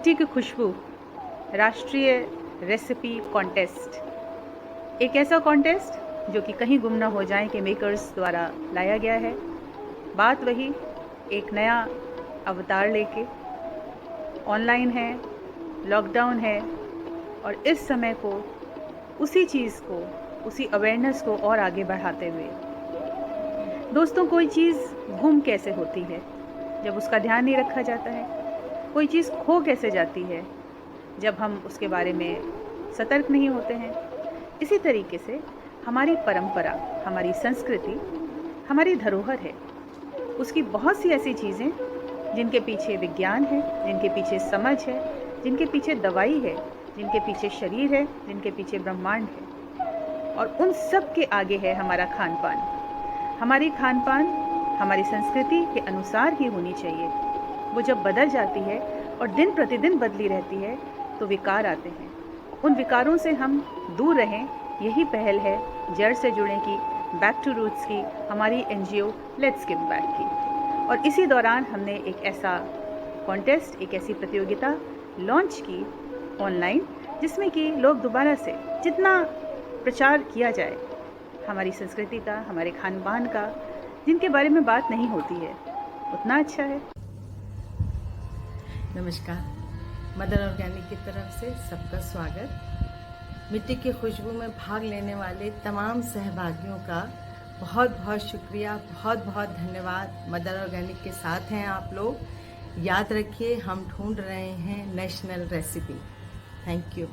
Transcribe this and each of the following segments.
मिट्टी की खुशबू राष्ट्रीय रेसिपी कॉन्टेस्ट, एक ऐसा कॉन्टेस्ट जो कि कहीं गुम ना हो जाए के मेकर्स द्वारा लाया गया है। बात वही एक नया अवतार लेके, ऑनलाइन है, लॉकडाउन है और इस समय को उसी चीज़ को, उसी अवेयरनेस को और आगे बढ़ाते हुए दोस्तों, कोई चीज़ गुम कैसे होती है जब उसका ध्यान नहीं रखा जाता है? कोई चीज़ खो कैसे जाती है जब हम उसके बारे में सतर्क नहीं होते हैं? इसी तरीके से हमारी परंपरा, हमारी संस्कृति, हमारी धरोहर है। उसकी बहुत सी ऐसी चीज़ें जिनके पीछे विज्ञान है, जिनके पीछे समझ है, जिनके पीछे दवाई है, जिनके पीछे शरीर है, जिनके पीछे ब्रह्मांड है। और उन सब के आगे है हमारा खान-पान। हमारी खान-पान हमारी संस्कृति के अनुसार ही होनी चाहिए। वो जब बदल जाती है और दिन प्रतिदिन बदली रहती है तो विकार आते हैं। उन विकारों से हम दूर रहें, यही पहल है जड़ से जुड़ने की, बैक टू रूट्स की, हमारी एनजीओ लेट्स गिव बैक की। और इसी दौरान हमने एक ऐसा कॉन्टेस्ट, एक ऐसी प्रतियोगिता लॉन्च की ऑनलाइन, जिसमें कि लोग दोबारा से जितना प्रचार किया जाए हमारी संस्कृति का, हमारे खान-पान का, जिनके बारे में बात नहीं होती है, उतना अच्छा है। नमस्कार, मदर ऑर्गेनिक की तरफ से सबका स्वागत। मिट्टी की खुशबू में भाग लेने वाले तमाम सहभागियों का बहुत बहुत शुक्रिया, बहुत बहुत धन्यवाद। मदर ऑर्गेनिक के साथ हैं आप लोग। याद रखिए, हम ढूंढ रहे हैं नेशनल रेसिपी। Thank you.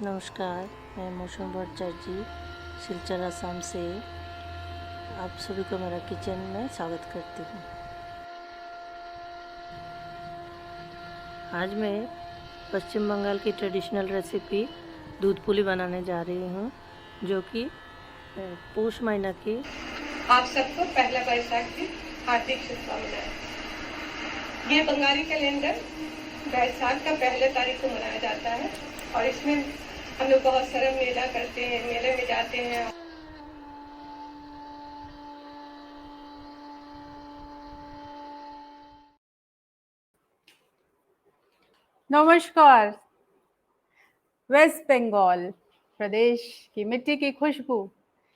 नमस्कार, मैं मौसम भट्टाचार्य सिलचर असम से आप सभी को मेरा किचन में स्वागत करती हूँ। आज मैं पश्चिम बंगाल की ट्रेडिशनल रेसिपी दूध पुली बनाने जा रही हूँ, जो कि पौष महीना की। आप सबको पहला बैसाख की हार्दिक शुभकामनाएं। ये बंगाली कैलेंडर बैसाख का पहले तारीख को मनाया जाता है और इसमें हम लोग बहुत सारा मेला करते हैं, मेले में जाते हैं। नमस्कार। वेस्ट बंगाल प्रदेश की मिट्टी की खुशबू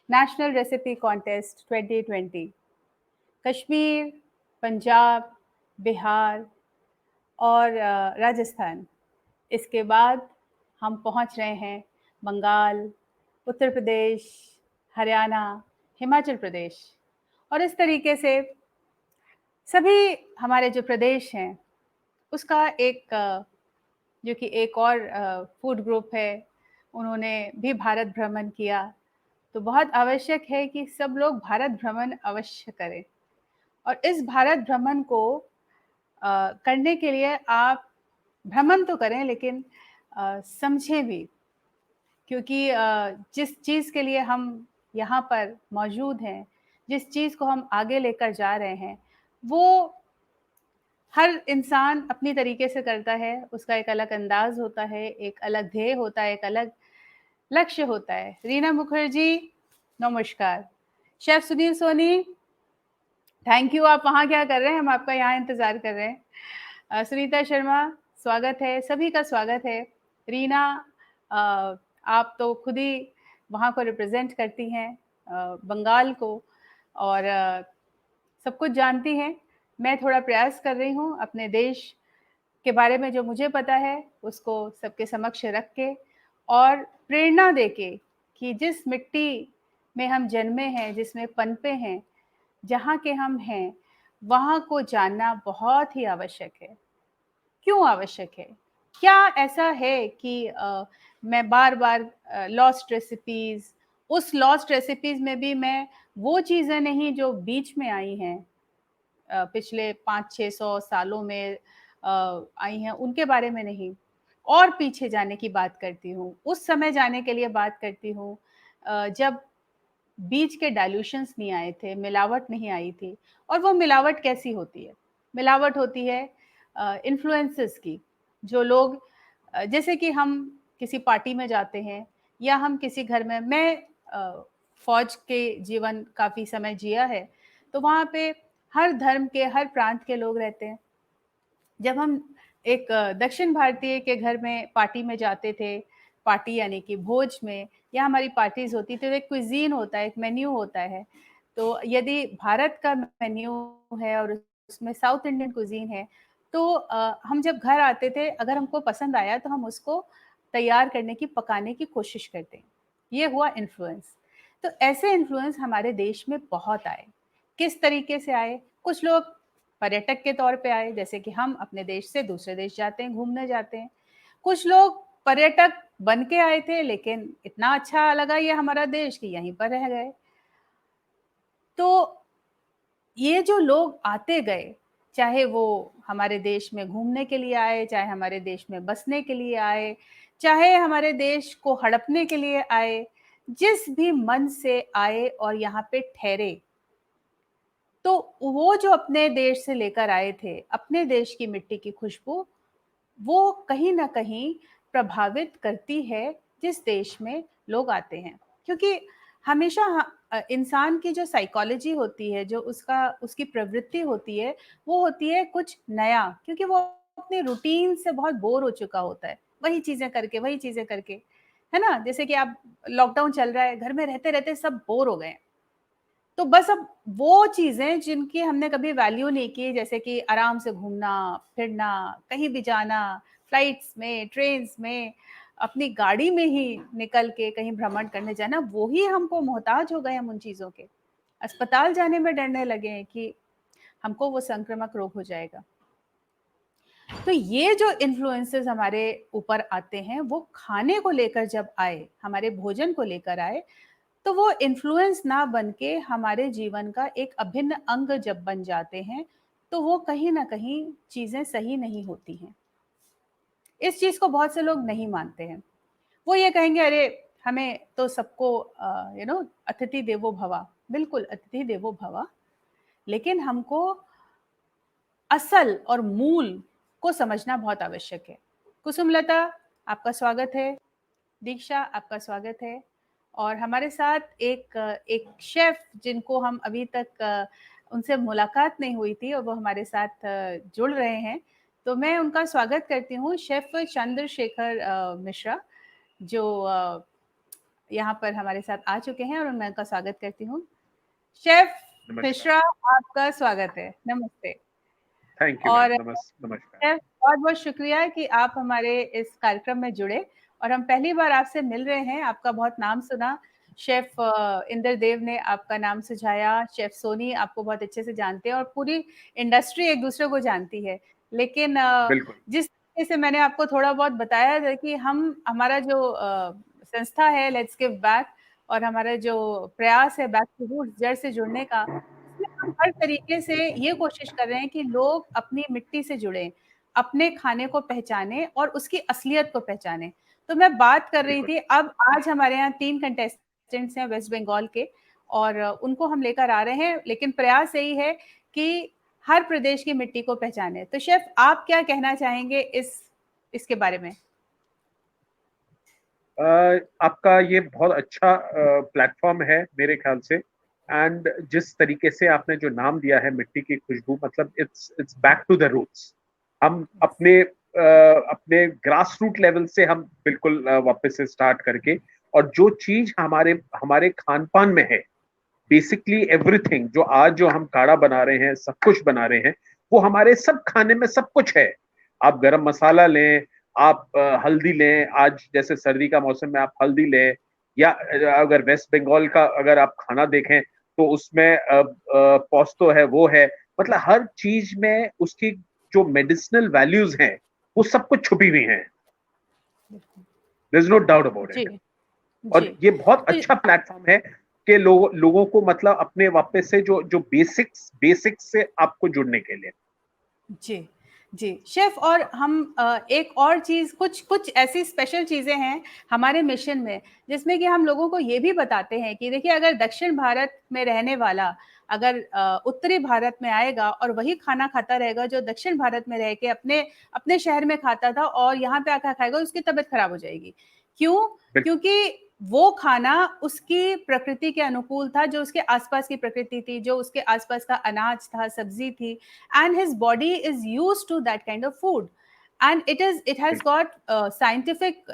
national recipe contest 2020, Kashmir, Punjab, Bihar और राजस्थान। इसके बाद हम पहुंच रहे हैं बंगाल, उत्तर प्रदेश, हरियाणा, हिमाचल प्रदेश और इस तरीके से सभी हमारे जो प्रदेश हैं उसका एक जो कि एक और फूड ग्रुप है, उन्होंने भी भारत भ्रमण किया। तो बहुत आवश्यक है कि सब लोग भारत भ्रमण अवश्य करें और इस भारत भ्रमण को करने के लिए आप भ्रमण तो करें लेकिन समझें भी, क्योंकि जिस चीज़ के लिए हम यहाँ पर मौजूद हैं, जिस चीज़ को हम आगे लेकर जा रहे हैं, वो हर इंसान अपनी तरीके से करता है। उसका एक अलग अंदाज होता है, एक अलग ध्येय होता है, एक अलग लक्ष्य होता है। रीना मुखर्जी, नमस्कार। Chef Sunil Soni, thank you. आप वहाँ क्या कर रहे हैं? हम आपका यहाँ इंतज़ार कर रहे हैं। सुनीता शर्मा, स्वागत है, सभी का स्वागत है। रीना, आप तो खुद ही वहाँ को रिप्रेजेंट करती हैं, बंगाल को, और सब कुछ जानती हैं। मैं थोड़ा प्रयास कर रही हूँ अपने देश के बारे में जो मुझे पता है उसको सबके समक्ष रख के और प्रेरणा देके कि जिस मिट्टी में हम जन्मे हैं, जिसमें पनपे हैं, जहाँ के हम हैं, वहाँ को जानना बहुत ही आवश्यक है। क्यों आवश्यक है? क्या ऐसा है कि मैं बार-बार लॉस्ट रेसिपीज़, उस लॉस्ट रेसिपीज़ में भी मैं वो चीज़ें नहीं जो बीच में आई हैं, पिछले 500-600 सालों में आई हैं, उनके बारे में नहीं, और पीछे जाने की बात करती हूँ। उस समय जाने के लिए बात करती हूँ जब बीज के डाइल्यूशंस नहीं आए थे, मिलावट नहीं आई थी। और वो मिलावट कैसी होती है? मिलावट होती है इन्फ्लुएंसेस की, जो लोग जैसे कि हम किसी पार्टी में जाते हैं या हम किसी घर में, मैं फ़ौज के जीवन काफ़ी समय जिया है, तो वहाँ पे हर धर्म के, हर प्रांत के लोग रहते हैं। जब हम एक दक्षिण भारतीय के घर में पार्टी में जाते थे, पार्टी यानी कि भोज में, या हमारी पार्टीज़ होती थी, तो एक क्विज़ीन होता है, एक मेन्यू होता है। तो यदि भारत का मेन्यू है और उसमें साउथ इंडियन क्विज़ीन है, तो हम जब घर आते थे, अगर हमको पसंद आया तो हम उसको तैयार करने की, पकाने की कोशिश करते हैं। ये हुआ इन्फ्लुएंस। तो ऐसे इन्फ्लुएंस हमारे देश में बहुत आए। किस तरीके से आए? कुछ लोग पर्यटक के तौर पे आए, जैसे कि हम अपने देश से दूसरे देश जाते हैं, घूमने जाते हैं। कुछ लोग पर्यटक बन के आए थे, लेकिन इतना अच्छा लगा ये हमारा देश कि यहीं पर रह गए। तो ये जो लोग आते गए, चाहे वो हमारे देश में घूमने के लिए आए, चाहे हमारे देश में बसने के लिए आए, चाहे हमारे देश को हड़पने के लिए आए, जिस भी मन से आए और यहाँ पे ठहरे, तो वो जो अपने देश से लेकर आए थे, अपने देश की मिट्टी की खुशबू, वो कहीं न कहीं प्रभावित करती है जिस देश में लोग आते हैं। क्योंकि हमेशा इंसान की जो साइकोलॉजी होती है, जो उसकी प्रवृत्ति होती है, वो होती है कुछ नया, क्योंकि वो अपने रूटीन से बहुत बोर हो चुका होता है। वही चीज़ें करके, है ना? जैसे कि आप, लॉकडाउन चल रहा है, घर में रहते-रहते सब बोर हो गए हैं। तो बस अब वो चीज़ें जिनकी हमने कभी वैल्यू नहीं की, जैसे कि आराम से घूमना, फिरना, कहीं भी जाना, फ्लाइट्स में, ट्रेन्स में, अपनी गाड़ी में ही निकल के कहीं भ्रमण करने जाना, वो ही हमको मोहताज हो गए हम उन चीज़ों के। अस्पताल जाने में डरने लगे हैं कि हमको वो संक्रामक रोग हो जाएगा। तो ये जो इन्फ्लुएंसेस हमारे ऊपर आते हैं, वो खाने को लेकर जब आए, हमारे भोजन को लेकर आए, तो वो इन्फ्लुएंस ना बन के हमारे जीवन का एक अभिन्न अंग जब बन जाते हैं, तो वो कहीं न कहीं चीज़ें सही नहीं होती हैं। इस चीज़ को बहुत से लोग नहीं मानते हैं। वो ये कहेंगे, अरे! हमें तो सबको अतिथि देवो भव। बिल्कुल, अतिथि देवो भव, लेकिन हमको असल और मूल को समझना बहुत आवश्यक है। कुसुमलता, आपका स्वागत है। दीक्षा, आपका स्वागत है। और हमारे साथ एक शेफ़ जिनको हम अभी तक उनसे मुलाकात नहीं हुई थी और वो हमारे साथ जुड़ रहे हैं। तो मैं उनका स्वागत करती हूँ, शेफ़ चंद्रशेखर मिश्रा, जो यहाँ पर हमारे साथ आ चुके हैं, और मैं उनका स्वागत करती हूँ। शेफ़ नमस्कार। मिश्रा, आपका स्वागत है। नमस्ते। थैंक यू और मैम। नमस्कार। शेफ़, बहुत-बहुत शुक्रिया कि आप हमारे इस कार्यक्रम में जुड़े, और हम पहली बार आपसे मिल रहे हैं। आपका बहुत नाम सुना, शेफ़ इंद्रदेव ने आपका नाम सुझाया, शेफ़ सोनी आपको बहुत अच्छे से जानते हैं, और पूरी इंडस्ट्री एक-दूसरे को जानती है। लेकिन बिल्कुल। जिस तरीके से मैंने आपको थोड़ा बहुत बताया था कि हमारा जो संस्था है लेट्स गिव बैक, और हमारा जो प्रयास है बैक टू रूट्स, जड़ से जुड़ने का, उसमें हम हर तरीके से ये कोशिश कर रहे हैं कि लोग अपनी मिट्टी से जुड़ें, अपने खाने को पहचानें और उसकी असलियत को पहचानें। तो मैं बात कर रही बिल्कुल। थी, अब आज हमारे यहाँ 3 कंटेस्टेंट्स हैं वेस्ट बंगाल के, और उनको हम लेकर आ रहे हैं, लेकिन प्रयास यही है कि हर प्रदेश की मिट्टी को पहचानें। तो शेफ़, आप क्या कहना चाहेंगे इसके बारे में? आपका ये बहुत अच्छा प्लेटफ़ॉर्म है मेरे ख़्याल से, एंड जिस तरीके से आपने जो नाम दिया है मिट्टी की खुशबू, मतलब it's back to the roots. हम अपने ग्रास रूट लेवल से हम बिल्कुल वापस से स्टार्ट करके, और जो चीज़ हमारे हमारे खान-पान में है, बेसिकली एवरीथिंग, जो हम काढ़ा बना रहे हैं, सब कुछ बना रहे हैं, वो हमारे सब खाने में सब कुछ है। आप गरम मसाला लें, आप हल्दी लें, आज जैसे सर्दी का मौसम में आप हल्दी लें, या अगर वेस्ट बंगाल का अगर आप खाना देखें, तो उसमें पोस्तो है, वो है। मतलब हर चीज़ में उसकी जो मेडिसिनल वैल्यूज़ हैं, वो सब कुछ छुपी हुई हैं, there is no doubt about जी इट। और जी। ये बहुत तो अच्छा प्लेटफॉर्म है कि लोगों को मतलब अपने वापस से जो जो बेसिक्स से आपको जुड़ने के लिए। जी जी शेफ, और हम एक और चीज़, कुछ कुछ ऐसी स्पेशल चीज़ें हैं हमारे मिशन में, जिसमें कि हम लोगों को ये भी बताते हैं कि देखिए, अगर दक्षिण भारत में रहने वाला अगर उत्तरी भारत में आएगा और वही खाना खाता रहेगा जो दक्षिण भारत में रह के अपने अपने शहर में खाता था, और यहाँ पे आकर खाएगा, उसकी तबीयत खराब हो जाएगी। क्यों? क्योंकि वो खाना उसकी प्रकृति के अनुकूल था, जो उसके आसपास की प्रकृति थी, जो उसके आसपास का अनाज था, सब्जी थी, and his body is used to that kind of food, and it has got scientific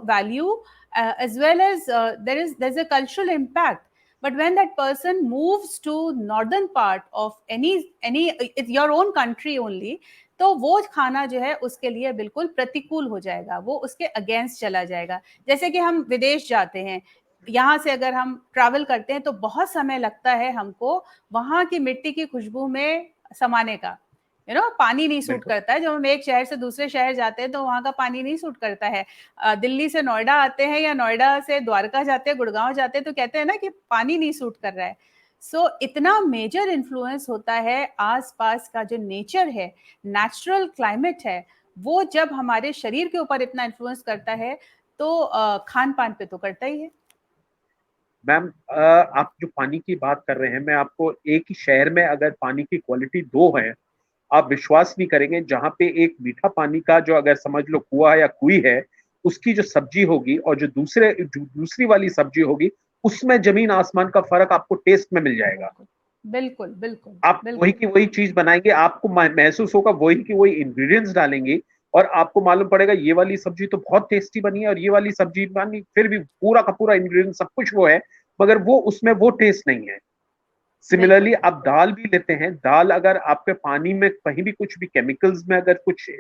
value, as well as there's a cultural impact. But when that person moves to northern part of any it's your own country only, तो वो खाना जो है उसके लिए बिल्कुल प्रतिकूल हो जाएगा, वो उसके अगेंस्ट चला जाएगा। जैसे कि हम विदेश जाते हैं, यहाँ से अगर हम ट्रैवल करते हैं तो बहुत समय लगता है हमको वहाँ की मिट्टी की खुशबू में समाने का। पानी नहीं सूट करता है। जब हम एक शहर से दूसरे शहर जाते हैं तो वहाँ का पानी नहीं सूट करता है। दिल्ली से नोएडा आते हैं या नोएडा से द्वारका जाते हैं, गुड़गांव जाते हैं, तो कहते हैं ना कि पानी नहीं सूट कर रहा है। सो इतना मेजर इन्फ्लुएंस होता है आसपास का जो नेचर है, नेचुरल क्लाइमेट है, वो जब हमारे शरीर के ऊपर इतना इन्फ्लुएंस करता है तो खान पान पे तो करता ही है। मैम, आप जो पानी की बात कर रहे हैं, मैं आपको एक ही शहर में अगर पानी की क्वालिटी दो है, आप विश्वास नहीं करेंगे। जहाँ पे एक मीठा पानी का जो अगर समझ लो कुआ या कुई है, उसकी जो सब्जी होगी और जो दूसरी वाली सब्जी होगी, उसमें जमीन आसमान का फर्क आपको टेस्ट में मिल जाएगा। बिल्कुल बिल्कुल आप वही की वही चीज बनाएंगे, आपको महसूस होगा वही की वही इंग्रेडिएंट्स डालेंगे, और आपको मालूम पड़ेगा ये वाली सब्जी तो बहुत टेस्टी बनी है और ये वाली सब्जी बनी, फिर भी पूरा का पूरा इंग्रेडिएंट सब कुछ वो है, मगर वो उसमें वो टेस्ट नहीं है। सिमिलरली आप दाल भी लेते हैं, दाल अगर आपके पानी में कहीं भी कुछ भी केमिकल्स में अगर कुछ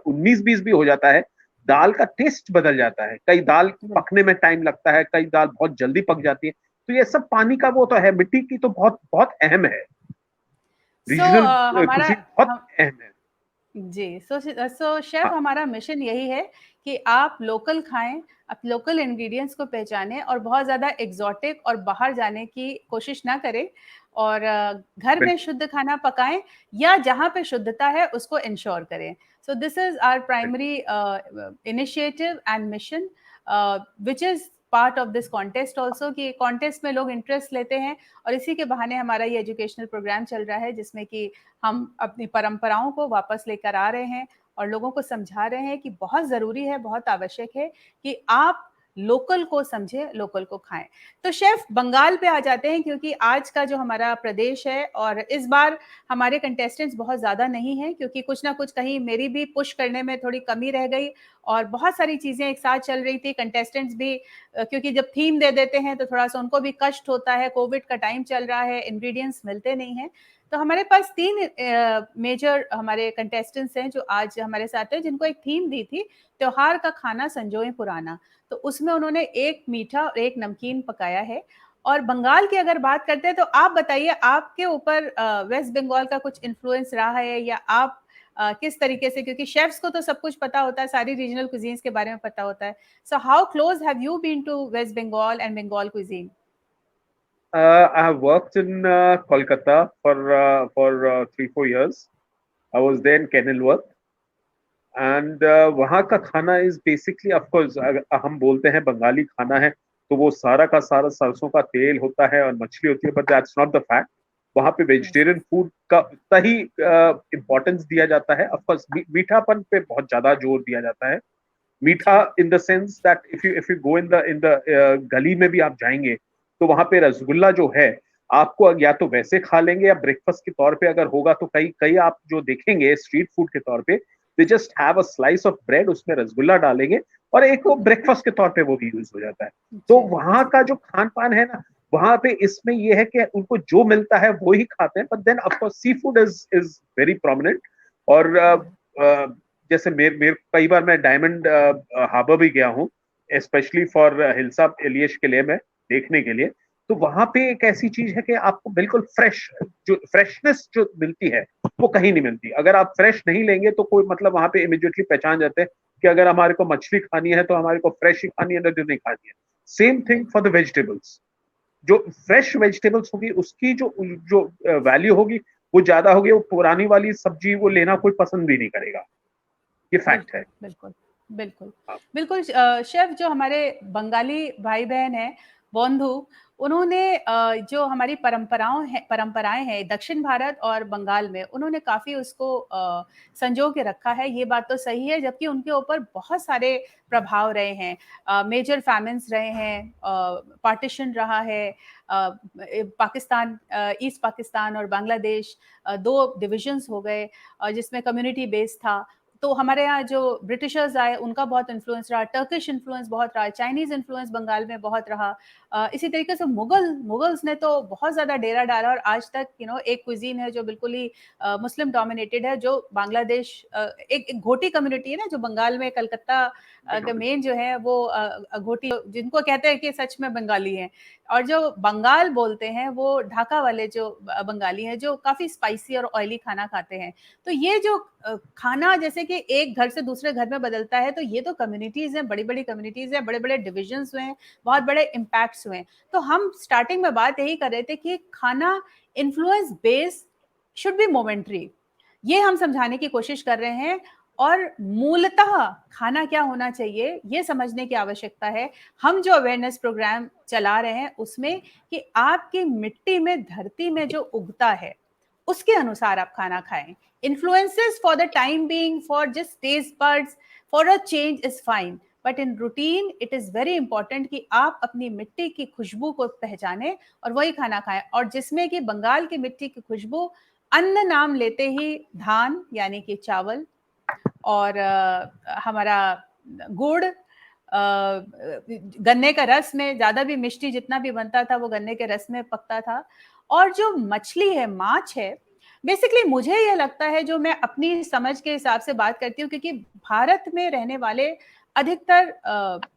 19-20 भी हो जाता है, दाल का टेस्ट बदल जाता है। कई दाल पकने में टाइम लगता है, कई दाल बहुत जल्दी पक जाती है। तो ये सब पानी का वो तो है, मिट्टी की तो बहुत बहुत अहम है। रीजनल हमारा बहुत अहम है। जी। सो शेफ, हमारा मिशन यही है कि आप लोकल खाएं, आप लोकल इंग्रेडिएंट्स को पहचानें और बहुत ज़्यादा एग्जॉटिक और बाहर जाने की कोशिश ना करें, और घर में शुद्ध खाना पकाएं, या जहाँ पे शुद्धता है उसको इंश्योर करें। So this is our primary initiative and mission, which is part of this contest also, कि कॉन्टेस्ट में लोग इंटरेस्ट लेते हैं, और इसी के बहाने हमारा ये एजुकेशनल प्रोग्राम चल रहा है, जिसमें कि हम अपनी परंपराओं को वापस लेकर आ रहे हैं और लोगों को समझा रहे हैं कि बहुत ज़रूरी है, बहुत आवश्यक है कि आप लोकल को समझें, लोकल को खाएं। तो शेफ, बंगाल पे आ जाते हैं, क्योंकि आज का जो हमारा प्रदेश है, और इस बार हमारे कंटेस्टेंट्स बहुत ज़्यादा नहीं हैं, क्योंकि कुछ ना कुछ कहीं मेरी भी पुश करने में थोड़ी कमी रह गई, और बहुत सारी चीज़ें एक साथ चल रही थी। कंटेस्टेंट्स भी क्योंकि जब थीम दे देते हैं तो थोड़ा सा उनको भी कष्ट होता है, कोविड का टाइम चल रहा है, इंग्रेडिएंट्स मिलते नहीं हैं। तो हमारे पास 3 मेजर हमारे कंटेस्टेंट्स हैं जो आज हमारे साथ हैं, जिनको एक थीम दी थी, त्योहार का खाना संजोए पुराना। तो उसमें उन्होंने एक मीठा और एक नमकीन पकाया है। और बंगाल की अगर बात करते हैं तो आप बताइए, आपके ऊपर वेस्ट बंगाल का कुछ इन्फ्लुएंस रहा है, या आप किस तरीके से, क्योंकि शेफ्स को तो सब कुछ पता होता है, सारी रीजनल कुजीन्स के बारे में पता होता है। So how close have you been to West Bengal and Bengal cuisine? I have worked in Kolkata for 3-4 years. I was there in Kenilworth, and वहाँ का खाना is basically, of course, हम बोलते हैं बंगाली खाना है, तो वो सारा का सारा सरसों का तेल होता है और मछली होती है, but that's not the fact. वहाँ पे वेजिटेरियन फूड का उतना ही इम्पोर्टेंस दिया जाता है। ऑफ कोर्स मीठापन पे बहुत ज्यादा जोर दिया जाता है। मीठा in the sense that if you go in the गली में भी आप जाएंगे तो वहां पे रसगुल्ला जो है, आपको या तो वैसे खा लेंगे या ब्रेकफास्ट के तौर पे अगर होगा, तो कई कई आप जो देखेंगे स्ट्रीट फूड के तौर पे, they just have a slice of bread, उसमें रसगुल्ला डालेंगे और एक वो ब्रेकफास्ट के तौर पे वो भी यूज हो जाता है। तो वहां का जो खान पान है ना, वहां पे इसमें ये है कि उनको जो मिलता है वो ही खाते हैं, but then of course seafood is very prominent. और जैसे मेरे कई बार मैं डायमंड हार्बर भी गया हूँ, स्पेशली फॉर हिल्सा एलियश के लिए, मैं देखने के लिए। तो वहां पे एक ऐसी चीज है कि आपको बिल्कुल फ्रेशनेस जो मिलती है, वो कहीं नहीं मिलती। अगर आप फ्रेश नहीं लेंगे तो कोई मतलब वहां पे इमीडिएटली पहचान जाते हैं कि अगर हमारे को मछली खानी है तो हमारे को फ्रेश ही खानी है, नहीं खानी है। Same thing for the vegetables. जो फ्रेश वेजिटेबल्स होगी उसकी जो जो वैल्यू होगी वो ज्यादा होगी। वो पुरानी वाली सब्जी वो लेना कोई पसंद भी नहीं करेगा। ये फैक्ट है। बिल्कुल बिल्कुल हाँ। बिल्कुल। शेफ, जो हमारे बंगाली भाई बहन हैं, बंधु, उन्होंने जो हमारी परंपराएं हैं दक्षिण भारत और बंगाल में, उन्होंने काफी उसको संजो के रखा है। ये बात तो सही है, जबकि उनके ऊपर बहुत सारे प्रभाव रहे हैं। मेजर फैमिन्स रहे हैं, पार्टीशन रहा है, पाकिस्तान, ईस्ट पाकिस्तान और बांग्लादेश, दो डिविजन्स हो गए, जिसमें कम्युनिटी बेस्ड था। तो हमारे यहाँ जो ब्रिटिशर्स आए उनका बहुत इन्फ्लुएंस रहा, टर्किश इन्फ्लुएंस बहुत रहा, चाइनीज इन्फ्लुएंस बंगाल में बहुत रहा। इसी तरीके से मुगल्स ने तो बहुत ज्यादा डेरा डाला, और आज तक एक क्विजीन है जो बिल्कुल ही मुस्लिम डोमिनेटेड है, जो बांग्लादेश, एक घोटी कम्युनिटी है ना जो बंगाल में, कलकत्ता के मेन जो है वो घोटी, जिनको कहते हैं कि सच में बंगाली हैं। और जो बंगाल बोलते हैं वो ढाका वाले जो बंगाली हैं, जो काफी स्पाइसी और ऑयली खाना खाते हैं। तो ये जो खाना जैसे कि एक घर से दूसरे घर में बदलता है, तो ये तो कम्युनिटीज हैं, बड़ी बड़ी कम्युनिटीज हैं, बड़े बड़े डिविजन्स हुए हैं, बहुत बड़े इम्पैक्ट्स हुए हैं। तो हम स्टार्टिंग में बात यही कर रहे थे कि खाना influence base should be momentary, ये हम समझाने की कोशिश कर रहे हैं। और मूलतः खाना क्या होना चाहिए ये समझने की आवश्यकता है। हम जो अवेयरनेस प्रोग्राम चला रहे हैं उसमें कि आपकी मिट्टी में, धरती में जो उगता है उसके अनुसार आप खाना खाएं। Influences for the time being, for just taste buds, for a change is fine, but in routine it is very important कि आप अपनी मिट्टी की खुशबू को पहचानें और वही खाना खाएं। और जिसमें कि बंगाल की मिट्टी की खुशबू, अन्न नाम लेते ही धान यानी कि चावल, और हमारा गुड़, गन्ने का रस में, ज्यादा भी मिष्टी जितना भी बनता था वो गन्ने के रस में पकता था। और जो मछली है, माछ है, बेसिकली मुझे ये लगता है, जो मैं अपनी समझ के हिसाब से बात करती हूँ, क्योंकि भारत में रहने वाले अधिकतर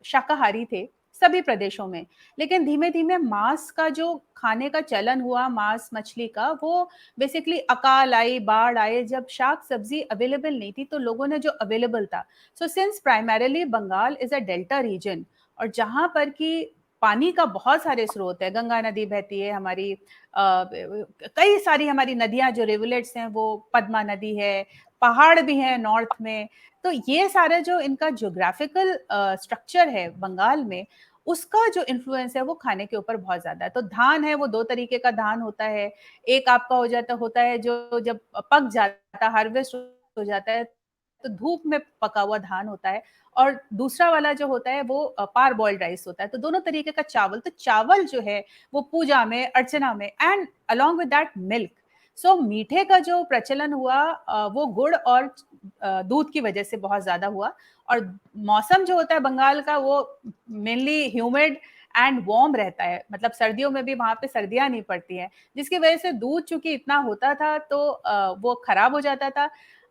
शाकाहारी थे सभी प्रदेशों में, लेकिन धीमे धीमे मांस का जो खाने का चलन हुआ, मांस मछली का, वो बेसिकली अकाल आई, बाढ़ आए, जब शाक सब्जी अवेलेबल नहीं थी तो लोगों ने जो अवेलेबल था। So since primarily Bengal is a delta region, और जहां पर कि पानी का बहुत सारे स्रोत है, गंगा नदी बहती है हमारी, कई सारी हमारी नदियां जो रिवुलेट्स हैं, वो पद्मा नदी है, पहाड़ भी हैं नॉर्थ में। तो ये सारे जो इनका ज्योग्राफिकल स्ट्रक्चर है बंगाल में, उसका जो इन्फ्लुएंस है वो खाने के ऊपर बहुत ज्यादा है। तो धान है, वो दो तरीके का धान होता है। एक आपका होता है जो जब पक जाता, हार्वेस्ट हो जाता है, तो धूप में पका हुआ धान होता है, और दूसरा वाला जो होता है वो पार बॉइल्ड राइस होता है। तो दोनों तरीके का चावल, तो चावल जो है वो पूजा में, अर्चना में, and along with that milk. So मीठे का जो प्रचलन हुआ वो गुड़ और दूध की वजह से बहुत ज्यादा हुआ। और मौसम जो होता है बंगाल का, वो मेनली ह्यूमिड एंड वार्म रहता है, मतलब सर्दियों में भी वहां पे सर्दियां नहीं पड़ती हैं, जिसकी वजह से दूध चूंकि इतना होता था तो वो खराब हो जाता था।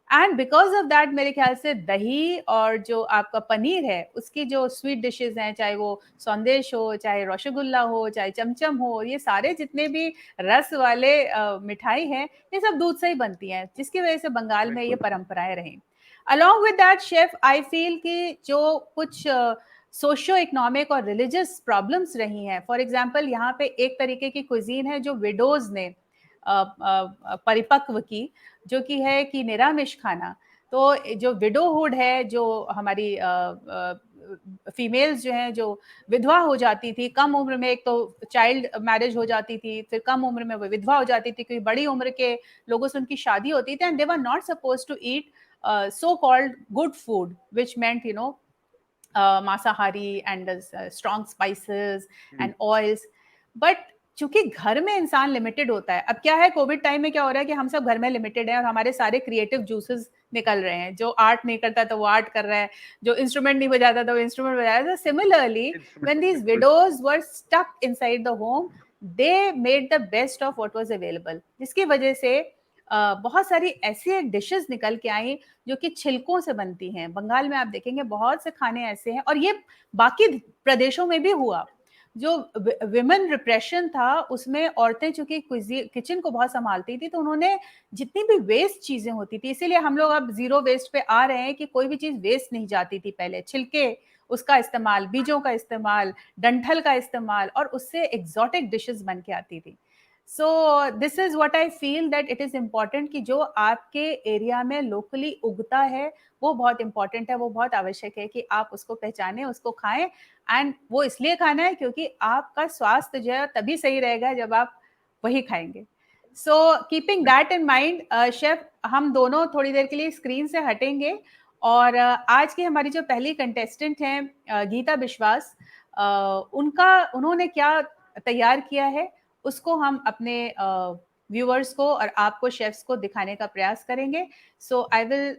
एंड बिकॉज ऑफ दैट मेरे ख्याल से दही और जो आपका पनीर है, उसकी जो स्वीट डिशेज हैं, चाहे वो संदेश हो, चाहे रसगुल्ला हो, चाहे चमचम हो, ये सारे जितने भी रस वाले मिठाई हैं, ये सब दूध से ही बनती हैं, जिसकी वजह से बंगाल में ये परंपराएं रहीं। Along with that chef, I feel कि जो कुछ सोशियो इकोनॉमिक और रिलीजियस प्रॉब्लम्स रही हैं, फॉर एग्जाम्पल यहाँ पे एक तरीके की क्विजीन है जो विडोज ने परिपक्व की, जो कि है कि निरामिष खाना। तो जो विडोहुड है, जो हमारी फीमेल्स जो हैं, जो विधवा हो जाती थी कम उम्र में, एक तो चाइल्ड मैरिज हो जाती थी, फिर कम उम्र में वो विधवा हो जाती थी, क्योंकि बड़ी उम्र के लोगों से उनकी शादी होती थी, and they were not suppose to eat so called good food, which meant मांसाहारी and strong spices and oils. but चूंकि घर में इंसान लिमिटेड होता है, अब क्या है, कोविड टाइम में क्या हो रहा है कि हम सब घर में लिमिटेड हैं और हमारे सारे क्रिएटिव जूसेस निकल रहे हैं। जो आर्ट नहीं करता तो वो आर्ट कर रहा है, जो इंस्ट्रूमेंट नहीं बजाता तो वो इंस्ट्रूमेंट बजा रहा है। Similarly when these widows were stuck inside the home, they made the best of what was available, जिसकी वजह से बहुत सारी ऐसी डिशेस निकल के आई जो कि छिलकों से बनती हैं। बंगाल में आप देखेंगे बहुत से खाने ऐसे हैं, और ये बाकी प्रदेशों में भी हुआ। जो विमेन रिप्रेशन था उसमें औरतें चूंकि किचन को बहुत संभालती थी, तो उन्होंने जितनी भी वेस्ट चीजें होती थी, इसीलिए हम लोग अब जीरो वेस्ट पे आ रहे हैं कि कोई भी चीज वेस्ट नहीं जाती थी। पहले छिलके उसका इस्तेमाल, बीजों का इस्तेमाल, डंठल का इस्तेमाल, और उससे एग्जॉटिक डिशेस बन के आती थी। सो this is what I feel that it is important कि जो आपके एरिया में लोकली उगता है वो बहुत इंपॉर्टेंट है, वो बहुत आवश्यक है कि आप उसको पहचानें, उसको खाएं। एंड वो इसलिए खाना है क्योंकि आपका स्वास्थ्य जो है तभी सही रहेगा जब आप वही खाएंगे। So keeping that in mind, chef, हम दोनों थोड़ी देर के लिए स्क्रीन से हटेंगे और आज की हमारी जो पहली कंटेस्टेंट हैं गीता विश्वास, उन्होंने क्या तैयार किया है उसको हम अपने व्यूअर्स को और आपको शेफ्स को दिखाने का प्रयास करेंगे। So I will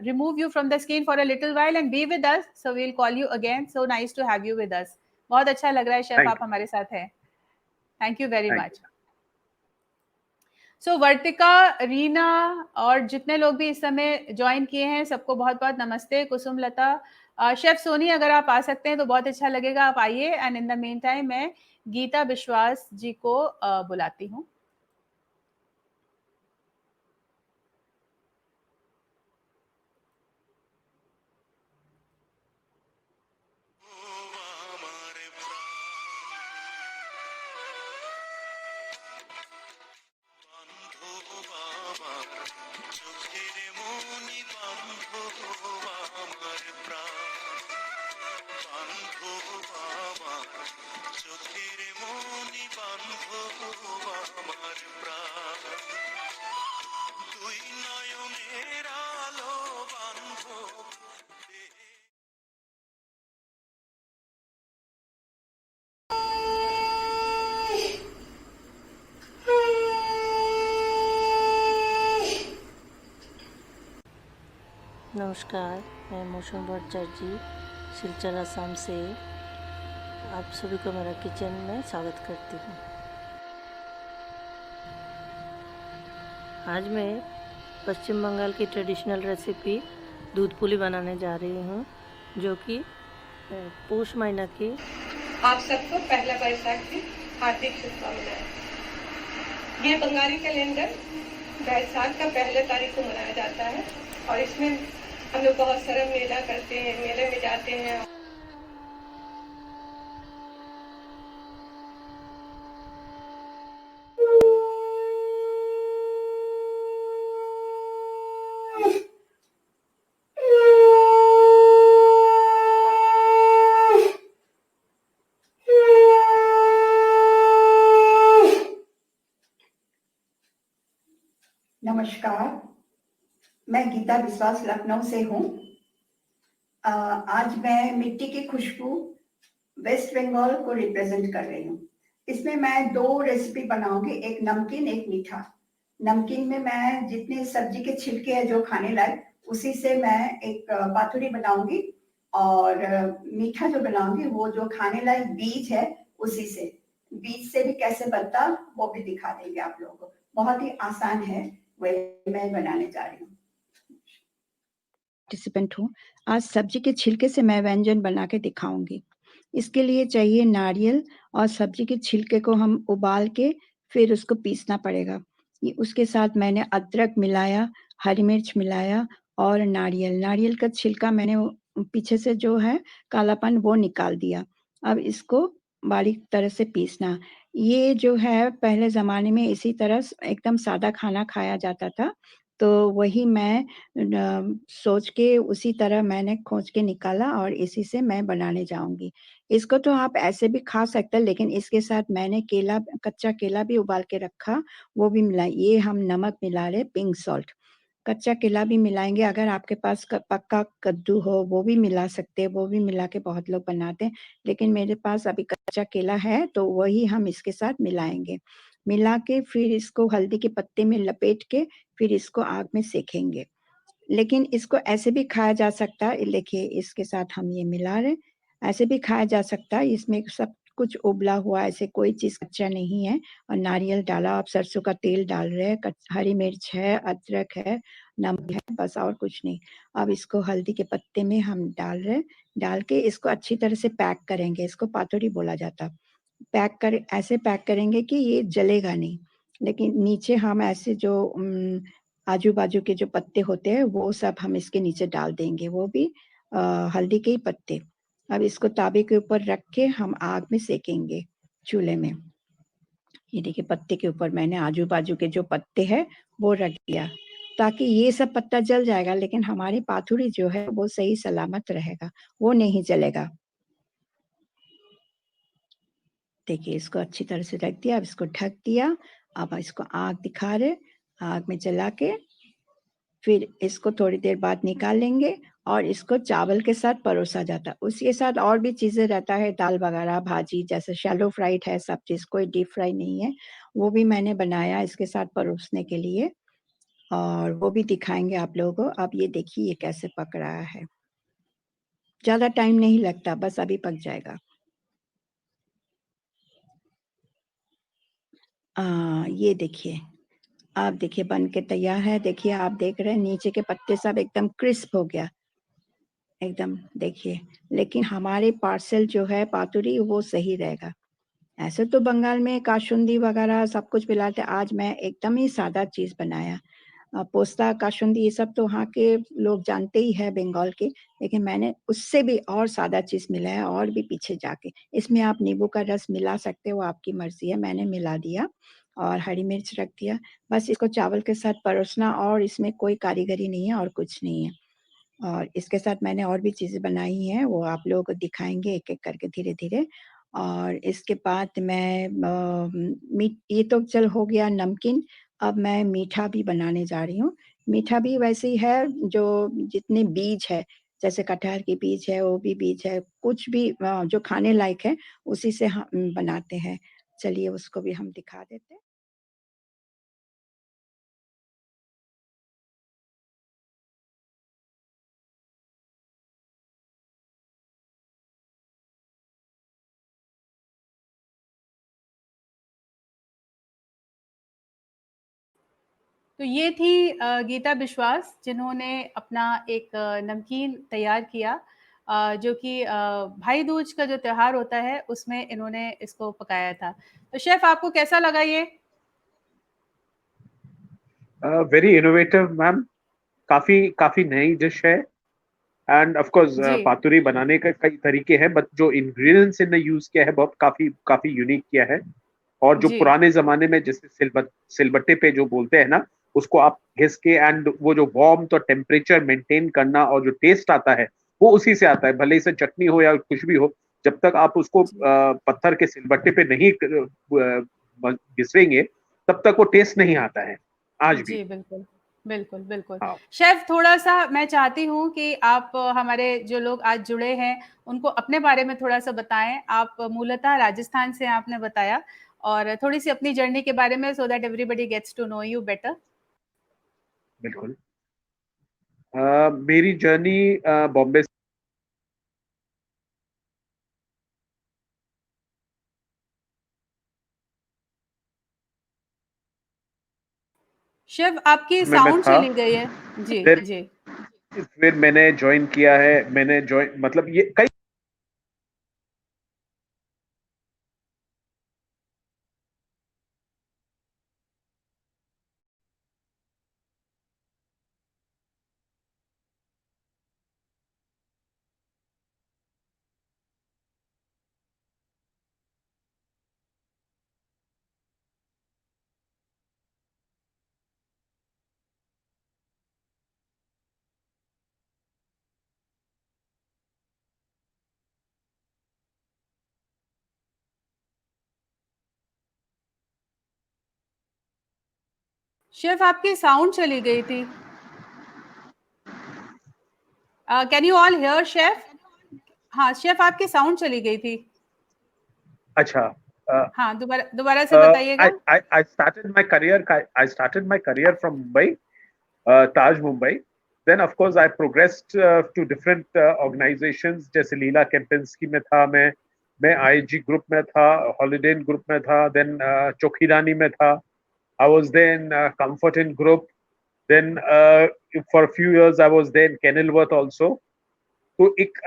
remove you from the screen for a little while and be with us, so we will call you again. So nice to have you with us. बहुत अच्छा लग रहा है शेफ, आप हमारे साथ हैं। Thank you very much. So Vartika, Reena और जितने लोग भी इस समय ज्वाइन किए हैं सबको बहुत बहुत नमस्ते। कुसुम लता, शेफ सोनी अगर आप आ सकते हैं तो बहुत अच्छा लगेगा, आप आइए। And in the main time मैं गीता विश्वास जी को बुलाती हूँ। नमस्कार, मैं मौसम भट्टाचार्य सिलचर असम से आप सभी को मेरा किचन में स्वागत करती हूँ। आज मैं पश्चिम बंगाल की ट्रेडिशनल रेसिपी दूध पुली बनाने जा रही हूँ, जो कि पौष महीना की। आप सबको पहला बैसाख की हार्दिक शुभकामनाएं। ये बंगाली कैलेंडर बैसाख का पहले तारीख को मनाया जाता है और इसमें हम लोग बहुत सारा मेला करते हैं, मेले में जाते हैं। नमस्कार, मैं गीता विश्वास लखनऊ से हूँ। आज मैं मिट्टी की खुशबू वेस्ट बंगाल को रिप्रेजेंट कर रही हूँ। इसमें मैं दो रेसिपी बनाऊंगी, एक नमकीन एक मीठा। नमकीन में मैं जितने सब्जी के छिलके हैं जो खाने लायक, उसी से मैं एक पातुरी बनाऊंगी, और मीठा जो बनाऊंगी वो जो खाने लायक बीज है उसी से। बीज से भी कैसे बनता वो भी दिखा देंगे आप लोगों को। बहुत ही आसान है, वही मैं बनाने जा रही हूँ। पार्टिसिपेंट हूँ। आज सब्जी के छिलके से मैं व्यंजन बना के दिखाऊंगी। इसके लिए चाहिए नारियल, और सब्जी के छिलके को हम उबाल के फिर उसको पीसना पड़ेगा। उसके साथ मैंने अदरक मिलाया, हरी मिर्च मिलाया और नारियल का छिलका मैंने पीछे से जो है कालापन वो निकाल दिया। अब इसको बारीक तरह से पीसना। ये जो है पहले ज़माने में इसी तरह एकदम सादा खाना खाया जाता था, तो वही मैं सोच के उसी तरह मैंने खोज के निकाला और इसी से मैं बनाने जाऊंगी। इसको तो आप ऐसे भी खा सकते हैं, लेकिन इसके साथ मैंने कच्चा केला भी उबाल के रखा, वो भी मिला। ये हम नमक मिला रहे, पिंक सॉल्ट। कच्चा केला भी मिलाएंगे, अगर आपके पास पक्का कद्दू हो वो भी मिला सकते हैं, वो भी मिला के बहुत लोग बनाते हैं, लेकिन मेरे पास अभी कच्चा केला है तो वही हम इसके साथ मिलाएंगे। मिला के फिर इसको हल्दी के पत्ते में लपेट के फिर इसको आग में सेकेंगे। लेकिन इसको ऐसे भी खाया जा सकता है। देखिए इसके साथ हम ये मिला रहे, ऐसे भी खाया जा सकता है। इसमें सब कुछ उबला हुआ, ऐसे कोई चीज कच्चा नहीं है। और नारियल डाला, आप सरसों का तेल डाल रहे हैं, हरी मिर्च है, अदरक है, नमक है, बस और कुछ नहीं। अब इसको हल्दी के पत्ते में हम डाल रहे, डाल के इसको अच्छी तरह से पैक करेंगे। इसको पातुरी बोला जाता है। ऐसे पैक करेंगे कि ये जलेगा नहीं, लेकिन नीचे हम ऐसे जो आजू-बाजू के जो पत्ते होते हैं वो सब हम इसके नीचे डाल देंगे, वो भी हल्दी के ही पत्ते। अब इसको तावे के ऊपर रख के हम आग में सेकेंगे चूल्हे में। ये देखिए पत्ते के ऊपर मैंने आजू-बाजू के जो पत्ते हैं वो रख दिया, ताकि ये सब पत्ता जल जाएगा लेकिन हमारी पाथुड़ी जो है वो सही सलामत रहेगा, वो नहीं जलेगा। देखिए इसको अच्छी तरह से रख दिया, अब इसको ढक दिया, अब इसको आग दिखा रहे, आग में जला के फिर इसको थोड़ी देर बाद निकाल लेंगे और इसको चावल के साथ परोसा जाता है। उसके साथ और भी चीज़ें रहता है, दाल वगैरह, भाजी जैसे शैलो फ्राइड है सब चीज़, कोई डीप फ्राई नहीं है। वो भी मैंने बनाया इसके साथ परोसने के लिए और वो भी दिखाएँगे आप लोगों को। अब ये देखिए ये कैसे पक रहा है। ज़्यादा टाइम नहीं लगता, बस अभी पक जाएगा। ये देखिए, आप देखिए बन के तैयार है। देखिए आप देख रहे हैं नीचे के पत्ते सब एकदम क्रिस्प हो गया, एकदम देखिए। लेकिन हमारे पार्सल जो है पातुरी वो सही रहेगा। ऐसे तो बंगाल में काशुंदी वगैरह सब कुछ मिलाते हैं, आज मैं एकदम ही सादा चीज़ बनाया। पोस्ता, काशुंदी ये सब तो वहाँ के लोग जानते ही हैं बंगाल के, लेकिन मैंने उससे भी और सादा चीज़ मिलाया और भी पीछे जाके। इसमें आप नींबू का रस मिला सकते हो, आपकी मर्ज़ी है, मैंने मिला दिया और हरी मिर्च रख दिया। बस इसको चावल के साथ परोसना और इसमें कोई कारीगरी नहीं है और कुछ नहीं है। और इसके साथ मैंने और भी चीज़ें बनाई हैं, वो आप लोगों को दिखाएँगे एक-एक करके धीरे-धीरे। और इसके बाद मैं मीठ ये तो चल हो गया नमकीन, अब मैं मीठा भी बनाने जा रही हूँ। मीठा भी वैसे ही है जो जितने बीज है, जैसे कटहल की बीज है, वो भी बीज है, कुछ भी जो खाने लायक है, उसी से हम बनाते हैं। चलिए उसको भी हम दिखा देते हैं। तो ये थी गीता विश्वास जिन्होंने अपना एक नमकीन तैयार किया जो कि भाई दूज का जो त्योहार होता है उसमें इन्होंने इसको पकाया था। तो शेफ आपको कैसा लगा ये? वेरी इनोवेटिव मैम, काफी काफी नई डिश है। एंड ऑफ कोर्स जी, पातुरी बनाने का कई तरीके हैं, बट जो इंग्रेडिएंट्स इन्होंने यूज किया है बहुत काफी काफी यूनिक किया है। और जो जी, पुराने जमाने में जैसे सिलबट्टे पे जो बोलते हैं ना, उसको आप घिस के एंड वो जो वार्म तो टेम्परेचर मेंटेन करना और जो टेस्ट आता है वो उसी से आता है, भले से चटनी हो या कुछ भी हो। जब तक आप उसको जी, पत्थर के सिलबट्टे पे नहीं घिसेंगे तब तक वो टेस्ट नहीं आता है आज भी। जी, बिल्कुल, बिल्कुल, बिल्कुल। हाँ, शेफ थोड़ा-सा मैं चाहती हूँ कि आप हमारे जो लोग आज जुड़े हैं, उनको अपने बारे में थोड़ा-सा बताएँ। आप मूलतः राजस्थान से हैं आपने बताया और थोड़ी-सी अपनी जर्नी के बारे में so that everybody gets to know you better. बिल्कुल। मेरी जर्नी बॉम्बे शेफ आपकी में साउंड था। चली गई है। जी, फिर जी। फिर मैंने ज्वाइन किया है, मैंने ज्वाइन मतलब ये कई शेफ आपकी साउंड चली गई थी। Can you all here chef? हाँ, शेफ आपकी साउंड चली गई थी। अच्छा। हाँ, दोबारा दोबारा से बताइएगा। I started my career. I started my career from Mumbai, Taj Mumbai. Then of course I progressed to different organizations. जैसे लीला केम्पिंस्की में था मैं IAG ग्रुप में था, हॉलिडे इन ग्रुप में था, देन चौकीरानी में था। I was there in Comfort Inn Group. Then for a few years I was there in Kenilworth also. तो एक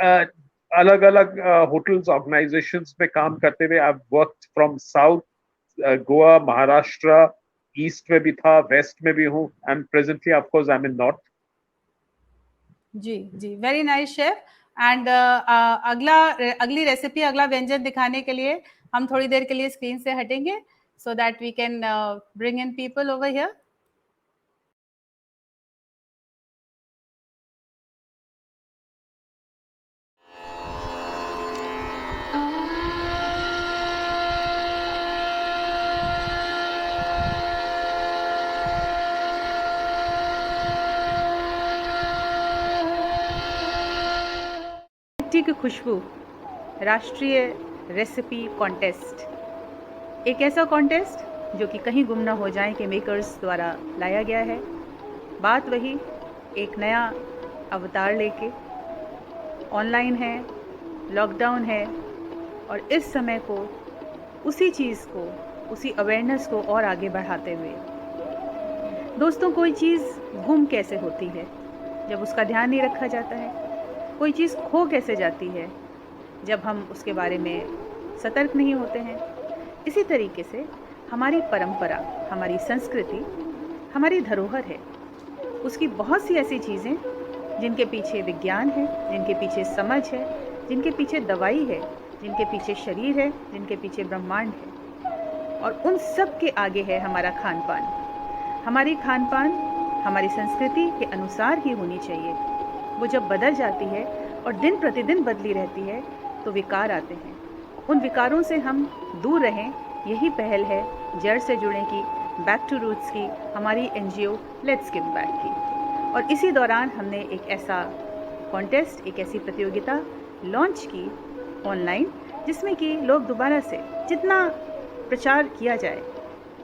अलग अलग होटल्स ऑर्गेनाइजेशंस में काम करते हुए I worked from south, Goa, Maharashtra, east में भी था, वेस्ट में भी हूँ, and presently of course I am in north. जी जी, वेरी नाइस शेफ। एंड अगली रेसिपी, अगला व्यंजन दिखाने के लिए हम थोड़ी देर के लिए स्क्रीन से हटेंगे, so that we can bring in people over here. मिट्टी की खुशबू राष्ट्रीय रेसिपी कॉन्टेस्ट, एक ऐसा कॉन्टेस्ट जो कि कहीं गुम ना हो जाए के मेकर्स द्वारा लाया गया है। बात वही एक नया अवतार लेके, ऑनलाइन है, लॉकडाउन है, और इस समय को उसी चीज़ को, उसी अवेयरनेस को और आगे बढ़ाते हुए, दोस्तों कोई चीज़ गुम कैसे होती है जब उसका ध्यान नहीं रखा जाता है, कोई चीज़ खो कैसे जाती है जब हम उसके बारे में सतर्क नहीं होते हैं। इसी तरीके से हमारी परंपरा, हमारी संस्कृति, हमारी धरोहर है, उसकी बहुत सी ऐसी चीज़ें जिनके पीछे विज्ञान है, जिनके पीछे समझ है, जिनके पीछे दवाई है, जिनके पीछे शरीर है, जिनके पीछे ब्रह्मांड है, और उन सब के आगे है हमारा खान पान। हमारी खान पान हमारी संस्कृति के अनुसार ही होनी चाहिए। वो जब बदल जाती है और दिन प्रतिदिन बदली रहती है तो विकार आते हैं। उन विकारों से हम दूर रहें, यही पहल है जड़ से जुड़ने की, बैक टू रूट्स की, हमारी एनजीओ लेट्स गिव बैक की। और इसी दौरान हमने एक ऐसा कॉन्टेस्ट, एक ऐसी प्रतियोगिता लॉन्च की ऑनलाइन, जिसमें कि लोग दोबारा से जितना प्रचार किया जाए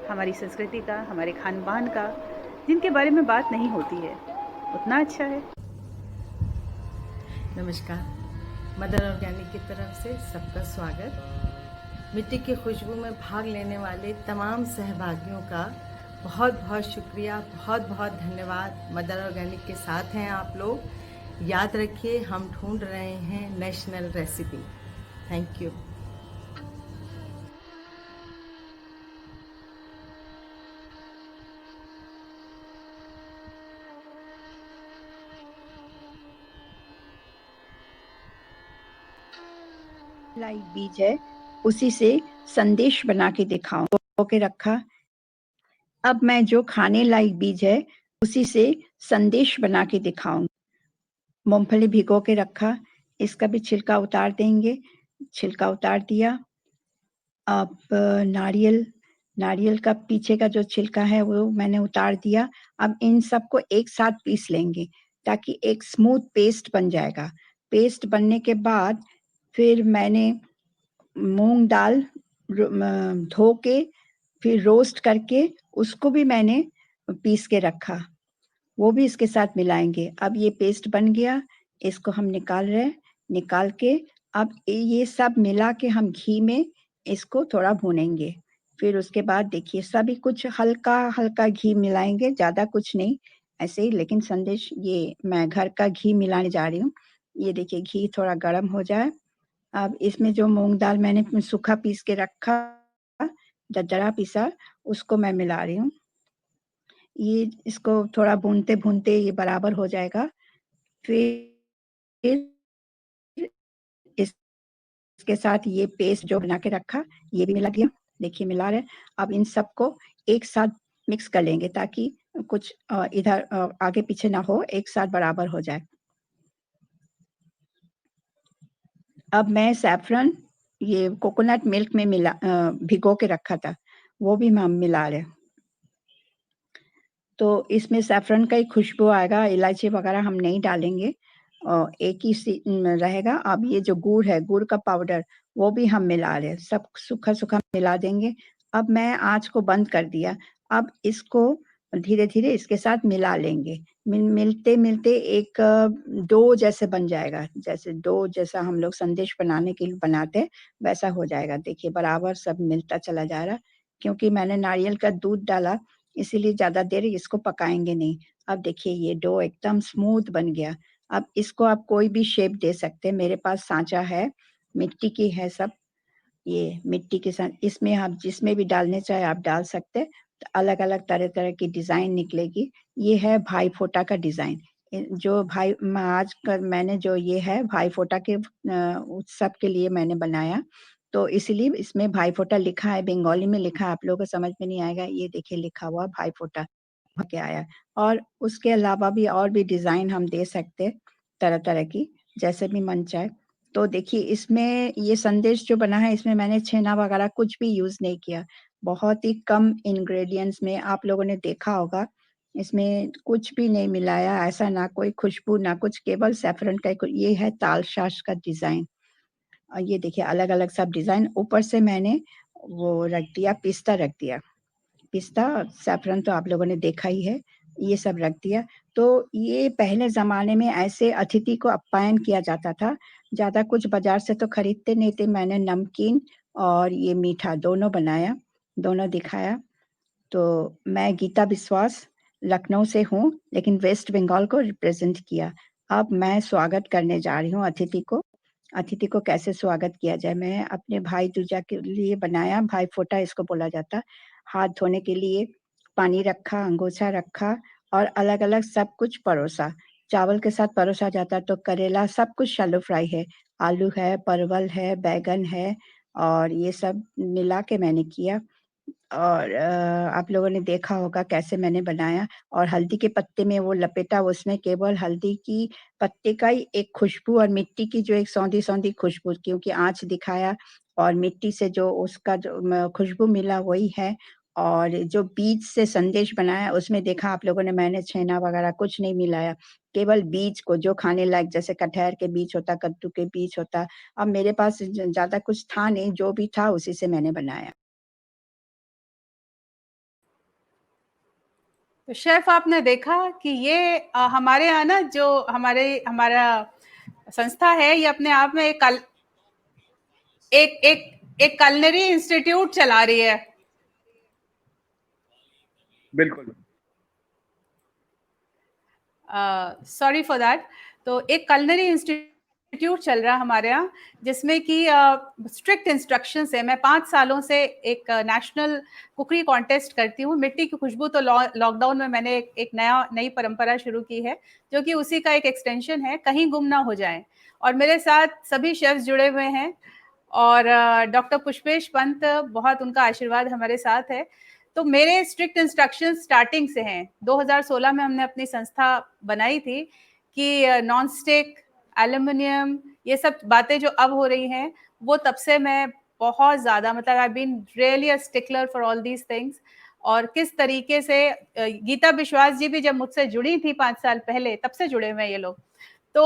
हमारी संस्कृति का, हमारे खान पान का, जिनके बारे में बात नहीं होती है, उतना अच्छा है। नमस्कार, मदर ऑर्गेनिक की तरफ से सबका स्वागत। मिट्टी की खुशबू में भाग लेने वाले तमाम सहभागियों का बहुत बहुत शुक्रिया, बहुत बहुत धन्यवाद। मदर ऑर्गेनिक के साथ हैं आप लोग। याद रखिए, हम ढूंढ रहे हैं national recipe. Thank you. Like बीज है, उसी से संदेश बना के दिखाऊं, भिगो के रखा। अब मैं जो खाने लायक बीज है उसी से संदेश बना के दिखाऊं। मूंगफली भिगो के रखा, इसका भी छिलका उतार देंगे। छिलका उतार दिया। अब नारियल का पीछे का जो छिलका है वो मैंने उतार दिया। अब इन सबको एक साथ पीस लेंगे ताकि एक स्मूथ पेस्ट बन जाएगा। पेस्ट बनने के बाद फिर मैंने मूंग दाल धो के फिर रोस्ट करके उसको भी मैंने पीस के रखा, वो भी इसके साथ मिलाएंगे। अब ये पेस्ट बन गया, इसको हम निकाल रहे हैं। निकाल के अब ये सब मिला के हम घी में इसको थोड़ा भूनेंगे। फिर उसके बाद देखिए सभी कुछ हल्का हल्का घी मिलाएंगे, ज्यादा कुछ नहीं, ऐसे ही। लेकिन संदेश ये मैं घर का घी मिलाने जा रही हूँ। ये देखिए घी थोड़ा गर्म हो जाए। अब इसमें जो मूंग दाल मैंने सूखा पीस के रखा, दरदरा पीसा, उसको मैं मिला रही हूँ। ये इसको थोड़ा भूनते भूनते ये बराबर हो जाएगा। फिर इसके साथ ये पेस्ट जो बना के रखा ये भी मिला दिया। देखिए मिला रहे। अब इन सबको एक साथ मिक्स कर लेंगे ताकि कुछ इधर आगे पीछे ना हो, एक साथ बराबर हो जाए। अब मैं सैफरन ये कोकोनट मिल्क में भिगो के रखा था, वो भी हम मिला रहे। तो इसमें सैफरन का ही खुशबू आएगा, इलायची वगैरह हम नहीं डालेंगे और एक ही रहेगा। अब ये जो गुड़ है, गुड़ का पाउडर, वो भी हम मिला रहे हैं। सब सूखा सूखा मिला देंगे। अब मैं आँच को बंद कर दिया। अब इसको धीरे धीरे इसके साथ मिला लेंगे। मिलते मिलते एक डो जैसे बन जाएगा, जैसे डो जैसा हम लोग संदेश बनाने के लिए बनाते हैं वैसा हो जाएगा। देखिए बराबर सब मिलता चला जा रहा। क्योंकि मैंने नारियल का दूध डाला इसीलिए ज्यादा देर इसको पकाएंगे नहीं। अब देखिए ये डो एकदम स्मूथ बन गया। अब इसको आप कोई भी शेप दे सकते हैं। मेरे पास सांचा है, मिट्टी की है सब। ये मिट्टी के साथ इसमें आप जिसमें भी डालने चाहे आप डाल सकते हैं। तो अलग-अलग तरह-तरह की डिज़ाइन निकलेगी। ये है भाई फोटा का डिज़ाइन। जो भाई आज का मैंने जो ये है भाई फोटा के उत्सव के लिए मैंने बनाया। तो इसीलिए इसमें भाई फोटा लिखा है, बंगाली में लिखा है, आप लोगों को समझ में नहीं आएगा। ये देखिए लिखा हुआ भाई फोटा के आया है। और उसके अलावा भी और भी डिज़ाइन हम दे सकते हैं, तरह-तरह की, जैसे भी मन चाहे। तो देखिए इसमें ये संदेश जो बना है इसमें मैंने छेना वगैरह कुछ भी यूज़ नहीं किया। बहुत ही कम इंग्रीडिएंट्स में आप लोगों ने देखा होगा, इसमें कुछ भी नहीं मिलाया, ऐसा ना कोई खुशबू ना कुछ, केवल सैफ़रन का ये है तालशाश का डिज़ाइन। ये देखिए अलग-अलग सब डिज़ाइन, ऊपर से मैंने वो रख दिया, पिस्ता रख दिया। पिस्ता, सैफ़रन तो आप लोगों ने देखा ही है, ये सब रख दिया। तो ये पहले ज़माने में ऐसे अतिथि को आप्यायन किया जाता था। ज़्यादा कुछ बाज़ार से तो खरीदते नहीं थे। मैंने नमकीन और ये मीठा दोनों बनाया, दोनों दिखाया। तो मैं गीता विश्वास लखनऊ से हूँ, लेकिन वेस्ट बंगाल को रिप्रेज़ेंट किया। अब मैं स्वागत करने जा रही हूँ अतिथि को। अतिथि को कैसे स्वागत किया जाए, मैं अपने भाई दूजा के लिए बनाया, भाई फोटा इसको बोला जाता। हाथ धोने के लिए पानी रखा, अंगोछा रखा और अलग-अलग सब कुछ परोसा। चावल के साथ परोसा जाता तो करेला सब कुछ शैलो फ्राई है, आलू है, परवल है, बैंगन है और ये सब मिला के मैंने किया। और आप लोगों ने देखा होगा कैसे मैंने बनाया और हल्दी के पत्ते में वो लपेटा, उसमें केवल हल्दी की पत्ते का ही एक खुशबू और मिट्टी की जो एक सौंधी-सौंधी खुशबू, क्योंकि आँच दिखाया और मिट्टी से जो उसका जो खुशबू मिला वही है। और जो बीज से संदेश बनाया उसमें देखा आप लोगों ने मैंने छेना वगैरह कुछ नहीं मिलाया। केवल बीज को जो खाने लायक, जैसे कटहल के बीज होता, कद्दू के बीज होता। अब मेरे पास ज़्यादा कुछ था नहीं, जो भी था उसी से मैंने बनाया। तो शेफ आपने देखा कि ये हमारे यहाँ ना जो हमारा संस्था है, ये अपने आप में एक कलनरी इंस्टीट्यूट चला रही है। बिल्कुल। Sorry for that. तो एक कलनरी इंस्टीट्यूट चल रहा है हमारे यहाँ, जिसमें कि स्ट्रिक्ट इंस्ट्रक्शंस है। मैं 5 सालों से एक नेशनल कुकरी कॉन्टेस्ट करती हूँ। मिट्टी की खुशबू तो लॉकडाउन में मैंने एक नई परंपरा शुरू की है, जो कि उसी का एक एक्सटेंशन है, कहीं गुम ना हो जाए। और मेरे साथ सभी शेफ्स जुड़े हुए हैं और डॉक्टर पुष्पेश पंत, बहुत उनका आशीर्वाद हमारे साथ है। तो मेरे स्ट्रिक्ट इंस्ट्रक्शंस स्टार्टिंग से हैं। 2016 में हमने अपनी संस्था बनाई थी कि नॉन स्टिक, एल्युमिनियम, ये सब बातें जो अब हो रही हैं, वो तब से मैं बहुत ज़्यादा, मतलब I been really a stickler for all these things. और किस तरीके से गीता विश्वास जी भी जब मुझसे जुड़ी थी 5 साल पहले, तब से जुड़े हुए हैं ये लोग। तो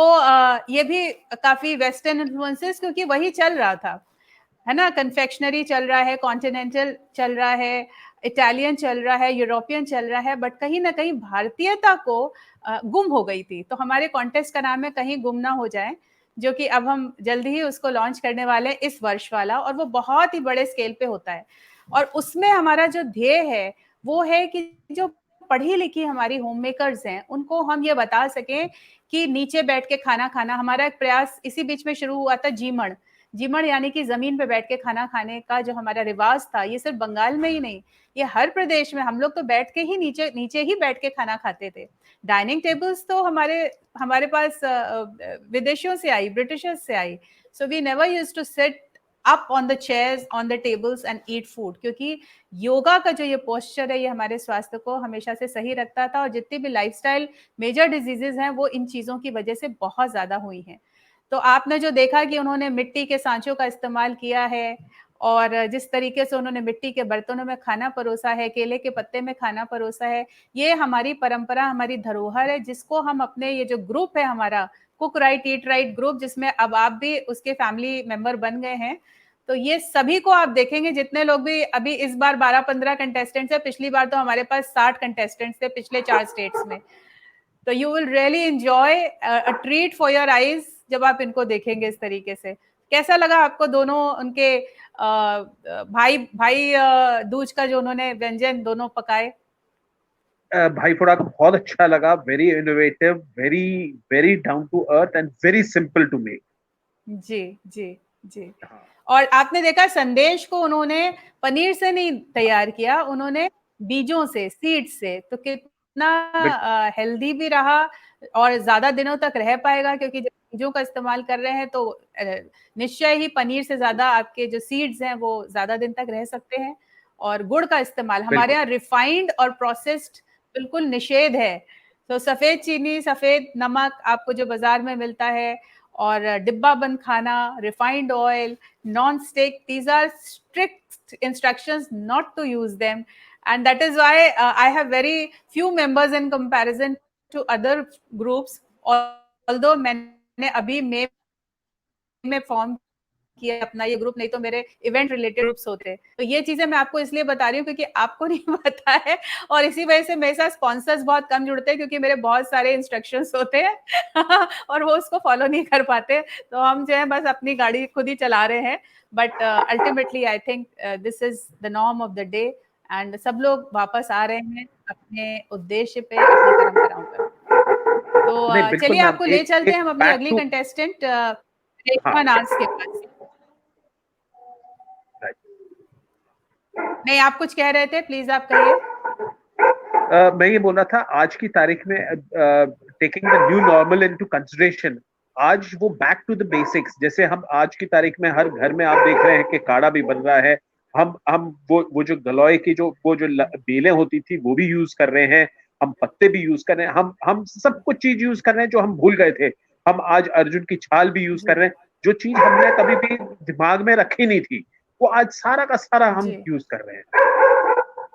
ये भी काफ़ी वेस्टर्न इन्फ्लुएंसेस, क्योंकि वही चल रहा था, है ना। कन्फेक्शनरी चल रहा है, कॉन्टिनेंटल चल रहा है, इटालियन चल रहा है, यूरोपियन चल रहा है, बट कहीं ना कहीं भारतीयता को गुम हो गई थी। तो हमारे कॉन्टेस्ट का नाम है कहीं गुम ना हो जाए, जो कि अब हम जल्दी ही उसको लॉन्च करने वाले हैं, इस वर्ष वाला, और वो बहुत ही बड़े स्केल पे होता है। और उसमें हमारा जो ध्येय है वो है कि जो पढ़ी लिखी हमारी होम मेकर्स हैं, उनको हम ये बता सकें कि नीचे बैठ के खाना खाना। हमारा एक प्रयास इसी बीच में शुरू हुआ था, जीमण। जीमण यानी कि जमीन पे बैठ के खाना खाने का जो हमारा रिवाज था, ये सिर्फ बंगाल में ही नहीं, ये हर प्रदेश में। हम लोग तो बैठ के ही नीचे नीचे ही बैठ के खाना खाते थे। डाइनिंग टेबल्स तो हमारे पास विदेशियों से आई, ब्रिटिशर्स से आई। So we never used to sit up on the chairs, on the tables and eat food, क्योंकि योगा का जो ये पोस्चर है, ये हमारे स्वास्थ्य को हमेशा से सही रखता था। और जितनी भी लाइफस्टाइल मेजर डिजीजेस हैं, वो इन चीजों की वजह से बहुत ज्यादा हुई हैं। तो आपने जो देखा कि उन्होंने मिट्टी के सांचों का इस्तेमाल किया है, और जिस तरीके से उन्होंने मिट्टी के बर्तनों में खाना परोसा है, केले के पत्ते में खाना परोसा है, ये हमारी परंपरा, हमारी धरोहर है, जिसको हम अपने, ये जो ग्रुप है हमारा, cook right eat right group, जिसमें अब आप भी उसके फैमिली मेंबर बन गए हैं। तो ये सभी को आप देखेंगे, जितने लोग भी अभी इस बार 12-15 कंटेस्टेंट्स है, पिछली बार तो हमारे पास 60 कंटेस्टेंट्स थे पिछले 4 स्टेट्स में। तो you will really enjoy, a treat for your eyes जब आप इनको देखेंगे इस तरीके से। कैसा लगा आपको दोनों उनके भाई भाई दूज का जो उन्होंने व्यंजन दोनों पकाए? भाई फोड़ा को बहुत अच्छा लगा, very innovative, very very down to earth and very simple to make. जी जी जी। हाँ और आपने देखा संदेश को उन्होंने पनीर से नहीं तैयार किया, उन्होंने बीजों से, सीड्स से, तो कितना बिल्कुल हेल्दी भी रहा और ज्यादा दिनों तक रह पाएगा, क्योंकि जब बीजों का इस्तेमाल कर रहे हैं तो निश्चय ही पनीर से ज्यादा आपके जो सीड्स हैं वो ज्यादा दिन तक रह सकते हैं। और गुड़ का इस्तेमाल हमारे बिल्कुल यहाँ रिफाइंड और प्रोसेस्ड बिल्कुल निषेध है। तो सफेद चीनी, सफेद नमक आपको जो बाजार में मिलता है, और डिब्बा बंद खाना, refined oil, non stick, these are strict instructions not to use them, and that is why I have very few members in comparison to other groups, although मैंने अभी मई में फॉर्म किया अपना ये ग्रुप, नहीं तो मेरे इवेंट रिलेटेड ग्रुप्स होते हैं। तो ये चीजें मैं आपको इसलिए बता रही हूँ क्योंकि आपको नहीं पता है, और इसी वजह से मेरे साथ स्पॉन्सर्स बहुत कम जुड़ते हैं, क्योंकि मेरे बहुत सारे इंस्ट्रक्शंस होते हैं और वो उसको फॉलो नहीं कर पाते। तो हम जो है बस अपनी गाड़ी खुद ही चला रहे हैं, but ultimately I think this is the norm of the day, and सब लोग वापस आ रहे हैं अपने उद्देश्य पे, अपनी परंपराओं पर। तो नहीं बिल्कुल चलिए मैम, आपको ले एक चलते एक हैं हम अपनी बैक अगली टू, कंटेस्टेंट हाँ रेशमा नाज के पास। नहीं, आप कुछ कह रहे थे, प्लीज आप कहिए। मैं ये बोल रहा था आज की तारीख में taking the new normal into consideration, आज वो बैक टू द बेसिक्स, जैसे हम आज की तारीख में हर घर में आप देख रहे हैं कि काढ़ा भी बन रहा है। हम वो जो गलोय की जो वो जो बेलें होती थी वो भी यूज कर रहे हैं, हम पत्ते भी यूज कर रहे हैं, हम सब कुछ चीज यूज कर रहे हैं जो हम भूल गए थे। हम आज अर्जुन की छाल भी यूज कर जी रहे हैं, जो चीज हमने कभी भी दिमाग में रखी नहीं थी, वो आज सारा का सारा हम जी यूज कर रहे हैं।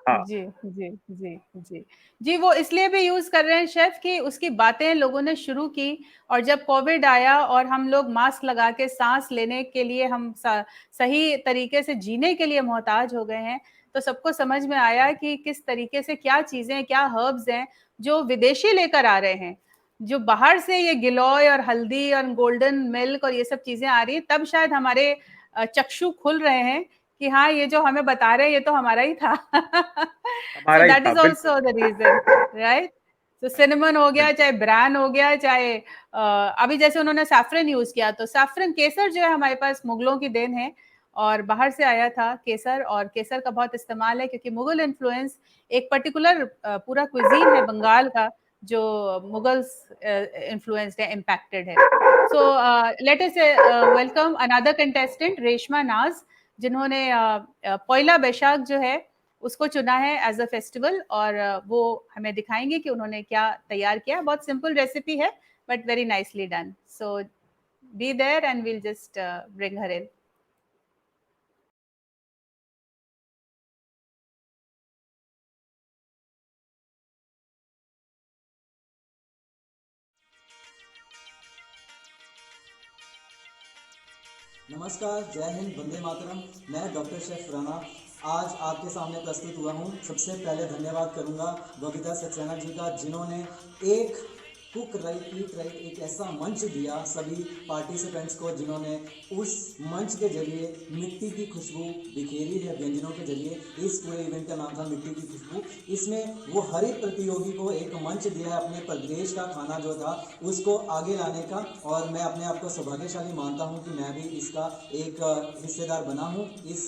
हाँ जी जी जी जी जी। वो इसलिए भी यूज कर रहे हैं शेफ कि उसकी बातें लोगों ने शुरू की, और जब कोविड आया और हम लोग मास्क लगा के सांस लेने के लिए, हम सही तरीके से जीने के लिए मोहताज हो गए हैं, तो सबको समझ में आया कि किस तरीके से क्या चीजें, क्या हर्ब्स हैं जो विदेशी लेकर आ रहे हैं, जो बाहर से ये गिलोय और हल्दी और गोल्डन मिल्क और ये सब चीजें आ रही है, तब शायद हमारे चक्षु खुल रहे हैं कि हाँ, ये जो हमें बता रहे हैं ये तो हमारा ही था। सो हमारा ही दैट था इज बिल्कुल। Also the reason, right. तो सिनेमन हो गया, बिल्कुल चाहे ब्रान हो गया, चाहे अभी जैसे उन्होंने सैफरन यूज किया, तो सैफरन, केसर जो है हमारे पास मुगलों की देन है, और बाहर से आया था केसर, और केसर का बहुत इस्तेमाल है क्योंकि मुगल इन्फ्लुएंस, एक पर्टिकुलर पूरा क्विजीन है बंगाल का जो मुगल्स इन्फ्लुएंस्ड है, इम्पैक्टेड है। So let us welcome another contestant Reshma नाज, जिन्होंने पयला बैशाख जो है उसको चुना है एज अ फेस्टिवल, और वो हमें दिखाएंगे कि उन्होंने क्या तैयार किया। बहुत सिंपल रेसिपी है but very nicely done. So be there and we'll just bring her in. नमस्कार, जय हिंद, वंदे मातरम। मैं डॉक्टर शेफ राणा आज आपके सामने प्रस्तुत हुआ हूँ। सबसे पहले धन्यवाद करूँगा बबीता सक्सेना जी का, जिन्होंने एक कुक राइट ईट राइट एक ऐसा मंच दिया सभी पार्टिसिपेंट्स को, जिन्होंने उस मंच के जरिए मिट्टी की खुशबू बिखेरी है व्यंजनों के जरिए। इस पूरे इवेंट का नाम था मिट्टी की खुशबू। इसमें वो हर एक प्रतियोगी को एक मंच दिया है अपने प्रदेश का खाना जो था उसको आगे लाने का, और मैं अपने आप को सौभाग्यशाली मानता हूं कि मैं भी इसका एक हिस्सेदार बना हूं। इस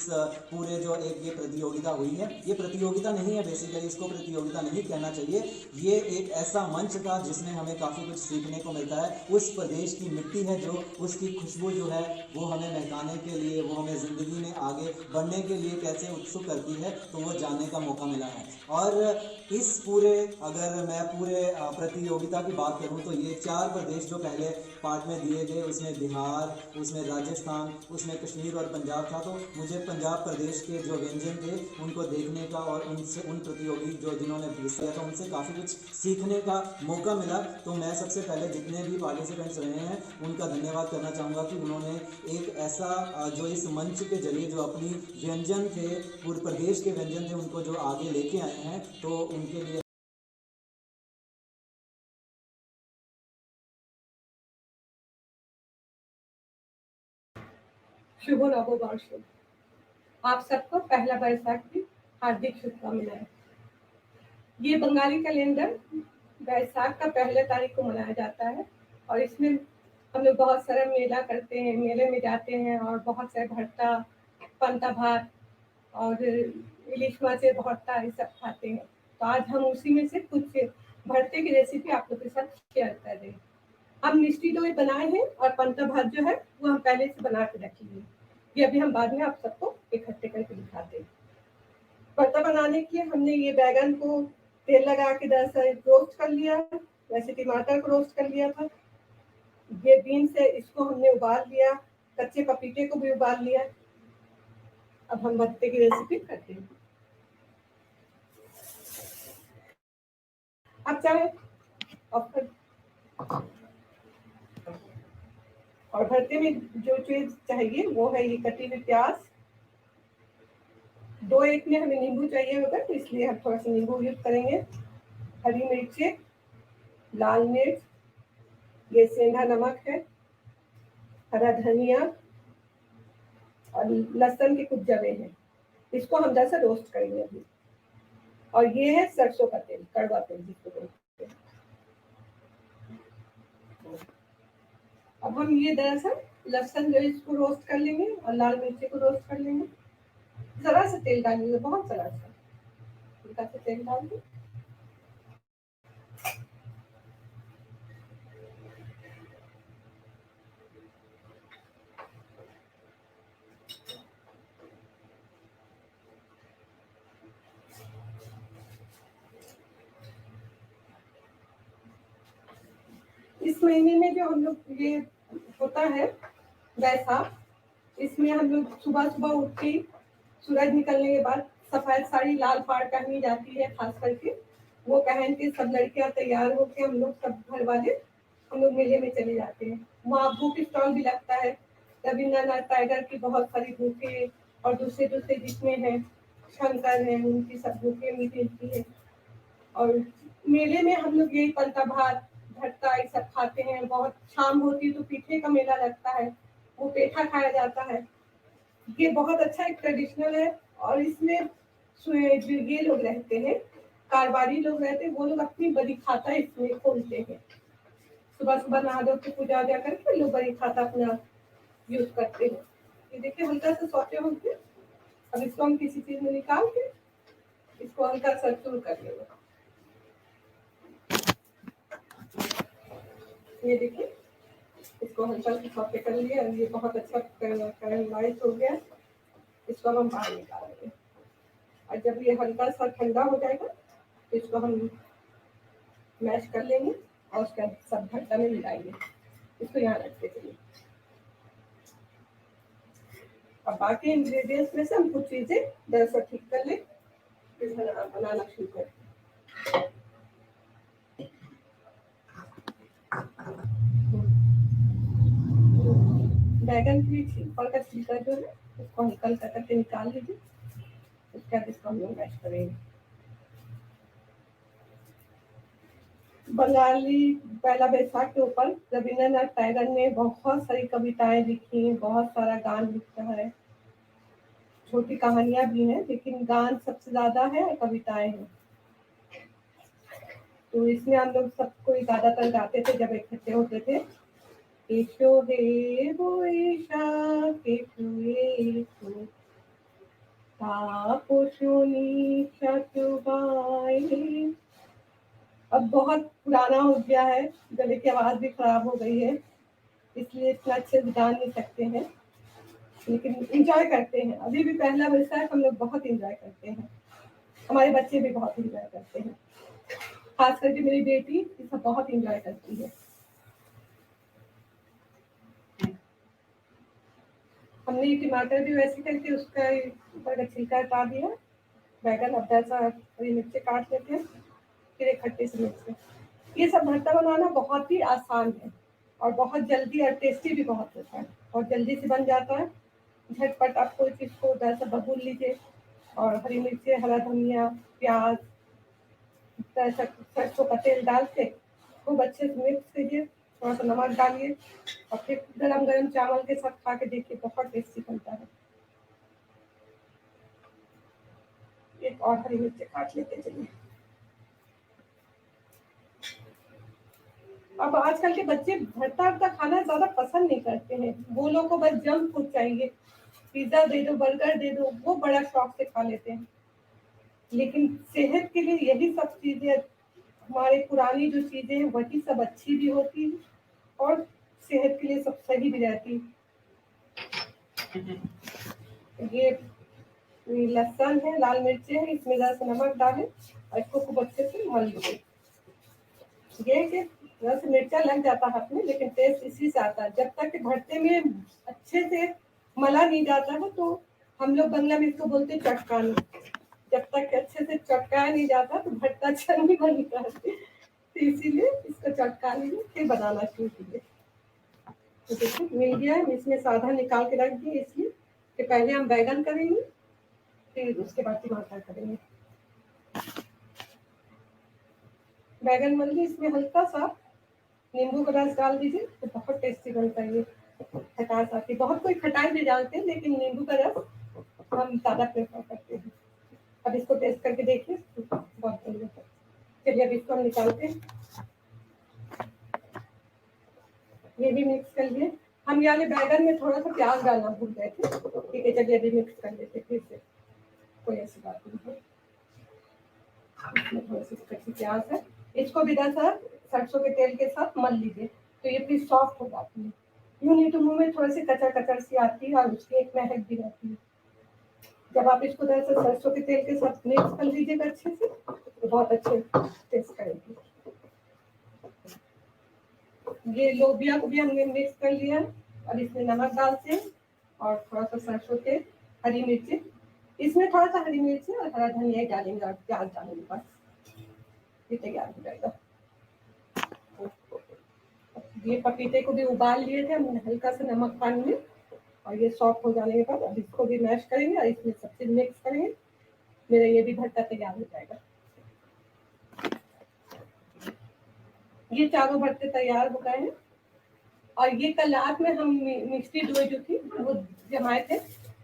पूरे जो एक ये प्रतियोगिता हुई है, ये प्रतियोगिता नहीं है, बेसिकली इसको प्रतियोगिता नहीं कहना चाहिए, ये एक ऐसा मंच था जिसमें हमें काफ़ी कुछ सीखने को मिलता है। उस प्रदेश की मिट्टी है जो, उसकी खुशबू जो है वो हमें महकाने के लिए, वो हमें ज़िंदगी में आगे बढ़ने के लिए कैसे उत्सुक करती है, तो वो जानने का मौका मिला है। और इस पूरे, अगर मैं पूरे प्रतियोगिता की बात करूं तो ये 4 प्रदेश जो पहले पार्ट में दिए गए, उसमें बिहार, उसमें राजस्थान, उसमें कश्मीर और पंजाब था। तो मुझे पंजाब प्रदेश के जो व्यंजन थे उनको देखने का, और उनसे, उन प्रतियोगी जो जिन्होंने हिस्सा लिया था उनसे काफ़ी कुछ सीखने का मौका मिला। तो मैं सबसे पहले जितने भी पार्टिसिपेंट्स रहे हैं उनका धन्यवाद करना चाहूँगा कि उन्होंने एक ऐसा जो इस मंच के जरिए जो अपनी व्यंजन थे, पूरे प्रदेश के व्यंजन थे, उनको जो आगे लेके आए हैं, तो उनके लिए शुभ नववर्ष। आप सबको पहला बैसाख की हार्दिक शुभकामनाएं। ये बंगाली कैलेंडर बैसाख का पहले तारीख को मनाया जाता है और इसमें हम लोग बहुत सारा मेला करते हैं, मेले में जाते हैं और बहुत सारे भट्टा, पंता भात और इलिश माचे भट्टा ये सब खाते हैं। तो आज हम उसी में से कुछ भट्टे की रेसिपी आप लोग के साथ शेयर कर रहे हैं। हम मिष्टी दोई बनाए हैं और पंता भात जो है वो हम पहले से बना के रखे हैं। ये अभी हम बाद में आप सबको इकट्ठे करके दिखाते हैं। भरता बनाने के लिए हमने ये बैगन को तेल लगा के दरअसल रोस्ट कर लिया, वैसे टमाटर को रोस्ट कर लिया था। ये बीन्स है, इसको हमने उबाल लिया, कच्चे पपीते को भी उबाल लिया। अब हम भरते की रेसिपी करते हैं। आप चाहे और भरते में जो चीज चाहिए वो है ये कटी हुई प्याज, 2-1 में हमें नींबू चाहिए होगा तो इसलिए हम थोड़ा सा नींबू यूज करेंगे। हरी मिर्ची, लाल मिर्च, ये सेंधा नमक है, हरा धनिया और लहसुन के कुछ जवे हैं। इसको हम जैसे रोस्ट करेंगे अभी। और ये है सरसों का तेल, कड़वा तेल जिसको बोलते हैं। अब हम ये दरअसल लहसुन जो इसको रोस्ट कर लेंगे और लाल मिर्ची को रोस्ट कर लेंगे। जरा सा तेल डालेंगे, बहुत जरा सा, हल्का सा तेल डाल दें। इस महीने में जो हम लोग ये होता है बैसाख, इसमें हम लोग सुबह सुबह उठ के सूरज निकलने के बाद सफेद साड़ी लाल पाड़ पहनी जाती है, खास करके वो पहन के सब लड़कियां तैयार होके हम लोग सब घर वाले हम लोग मेले में चले जाते हैं। वहाँ बुक स्टॉल भी लगता है, रविंद्रनाथ टैगोर की बहुत सारी बुकें और दूसरे दूसरे जितने हैं शंकर हैं उनकी सब बुकें भी मिलती है। और मेले में हम लोग यही पंता भात, भट्टा ये सब खाते हैं। बहुत शाम होती तो पीठे का मेला लगता है, वो पेठा खाया जाता है। ये बहुत अच्छा एक ट्रेडिशनल है और इसमें जो ये लोग रहते हैं, कारबारी लोग रहते हैं, वो लोग अपनी बड़ी खाता इसमें खोलते हैं। सुबह सुबह नहा धो के पूजा वूजा करके लोग बड़ी खाता अपना यूज करते हैं। ये देखिए हल्का सा सौते होते। अब इसको हम किसी चीज में निकाल के इसको हल्का सा चूर कर लेंगे। ये देखिए इसको हल्का सा सौते कर लिया और ये बहुत अच्छा कैरमलाइज हो गया। इसको हम बाहर निकालेंगे और जब ये हल्का सा ठंडा हो जाएगा तो इसको हम मैश कर लेंगे और उसके बाद सब भट्टा में मिलाएंगे। इसको यहाँ रखते चलिए। अब बाकी इंग्रेडिएंट्स में से हम कुछ चीजें दरअसल ठीक कर ले, फिर बनाना शुरू करें। बैगन की ऊपर का छिलका जो है उसको हल्का हल्का करके निकाल लीजिए। उसके बाद इसको हम लोग मैश करेंगे। बंगाली पहला बैसाख के ऊपर रविंद्रनाथ टैगोर ने बहुत सारी कविताएं लिखी, बहुत सारा गान लिखा है, छोटी कहानियां भी हैं, लेकिन गान सबसे ज्यादा है और कविताएं हैं। तो इसमें हम लोग सब कोई ज्यादातर गाते थे जब इकट्ठे होते थे। एसो हे बैसाख एसो एसो तापसुनी शतुबाई। अब बहुत पुराना हो गया है, गले की आवाज भी खराब हो गई है, इसलिए इतना अच्छे से गा नहीं सकते हैं, लेकिन एंजॉय करते हैं। अभी भी पहला बैसाख हम लोग बहुत एंजॉय करते हैं, हमारे बच्चे भी बहुत एंजॉय करते हैं, खास करके मेरी बेटी ये सब बहुत एंजॉय करती है। हमने ये टमाटर भी वैसे करके उसका ऊपर का छिलका हटा दिया। बैगन अब जैसा हरी मिर्ची काट लेते हैं, फिर एक खट्टे से मिर्च। ये सब भरता बनाना बहुत ही आसान है और बहुत जल्दी और टेस्टी भी बहुत होता है और जल्दी से बन जाता है। झटपट आप कोई चीज़ को जैसा बबूल लीजिए और हरी मिर्ची, हरा धनिया, प्याज, सरसों का तेल डाल के खूब अच्छे से मिक्स कीजिए, थोड़ा सा नमक डालिए और फिर गरम गरम चावल के साथ खा के देखिए, बहुत टेस्टी बनता है। एक और हरी मिर्ची काट लेते चलिए। अब आजकल के बच्चे भरता खाना ज्यादा पसंद नहीं करते हैं, वो लोग को बस जंक फूड चाहिए, पिज्जा दे दो, बर्गर दे दो, वो बड़ा शौक से खा लेते हैं। लेकिन सेहत के लिए यही सब चीजें, हमारे पुरानी जो चीजें हैं वही सब अच्छी भी होती है और सेहत के लिए सब सही भी रहती है। ये लहसुन है, लाल मिर्ची है, इसमें जरा सा नमक डालें और इसको खूब अच्छे से मल लीजिए। ये कि रस मिर्चा लग जाता है हाथ में, लेकिन टेस्ट इसी से आता है। जब तक कि भरते में अच्छे से मला नहीं जाता है तो हम लोग बंगला में इसको बोलते हैं चटकानी। जब तक अच्छे से चटकाया नहीं जाता तो भरता अच्छा नहीं बनता है, तो इसीलिए इसको चटका लीजिए फिर बनाना शुरू कीजिए। तो देखिए मिल गया है, इसमें साधा निकाल के रख दिए इसलिए कि पहले हम बैगन करेंगे फिर उसके बाद टमाटर करेंगे। बैगन मल ली, इसमें हल्का सा नींबू का रस डाल दीजिए तो बहुत टेस्टी बनता है। ये खटास आती है, बहुत कोई खटाई भी डालते हैं लेकिन नींबू का रस हम ज्यादा प्रेफर करते हैं। अब इसको टेस्ट करके देखिए, बहुत बढ़िया है। चलिए अब इसको हम निकालते हैं। ये भी मिक्स कर लिए। हम यानी बैगन में थोड़ा सा प्याज डालना भूल गए थे, ठीक है। चलिए अभी मिक्स कर लेते फिर से, कोई ऐसी बात नहीं है। इसमें थोड़ी सी कच्ची प्याज है, इसको भी सा सरसों के तेल के साथ मल लीजिए तो ये फिर सॉफ्ट हो जाती है। यूं नहीं तो मुंह में थोड़ी सी कचर कचर सी आती है और उसकी एक महक भी रहती है। जब आप इसको जैसे सरसों के तेल के साथ मिक्स कर लीजिएगा अच्छे से तो बहुत अच्छे टेस्ट करेगी। ये लोबिया को भी हमने मिक्स कर लिया और इसमें नमक डालते हैं और थोड़ा सा सरसों तेल, हरी मिर्ची, इसमें थोड़ा सा हरी मिर्ची और हरा धनिया डालेंगे और प्याज डालेंगे, बस ये तैयार हो जाएगा। ये पपीते को भी उबाल लिए थे हमने हल्का सा नमक पानी में और ये सॉफ्ट हो जाने के बाद अब इसको भी मैश करेंगे और इसमें सब चीज मिक्स करेंगे। मेरा ये भी भरता तैयार हो जाएगा। ये चारों भरते तैयार हो गए हैं और ये कल रात में हम मिक्सी डो जो थी वो जमाए थे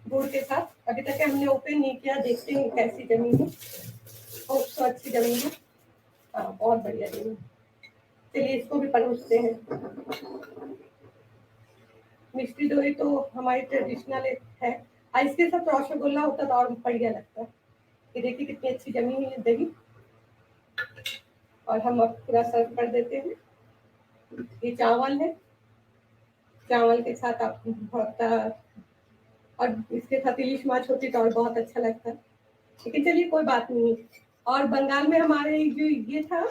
गुड़ के साथ, अभी तक हमने ओपन नहीं किया, देखते हैं कैसी जमी है। बहुत अच्छी जमी है, बहुत बढ़िया जमी। चलिए इसको भी परोसते हैं। मिष्टी दोई तो हमारी ट्रेडिशनल है, इसके साथ रसगुल्ला होता तो और बढ़िया लगता है। ये देखिए कितनी अच्छी जमी है दही और हम अब पूरा सर्व कर देते हैं। ये चावल है, चावल के साथ आप भरता और इसके साथ इलिश माछ होती तो और बहुत अच्छा लगता है, लेकिन चलिए कोई बात नहीं। और बंगाल में हमारे जो ये था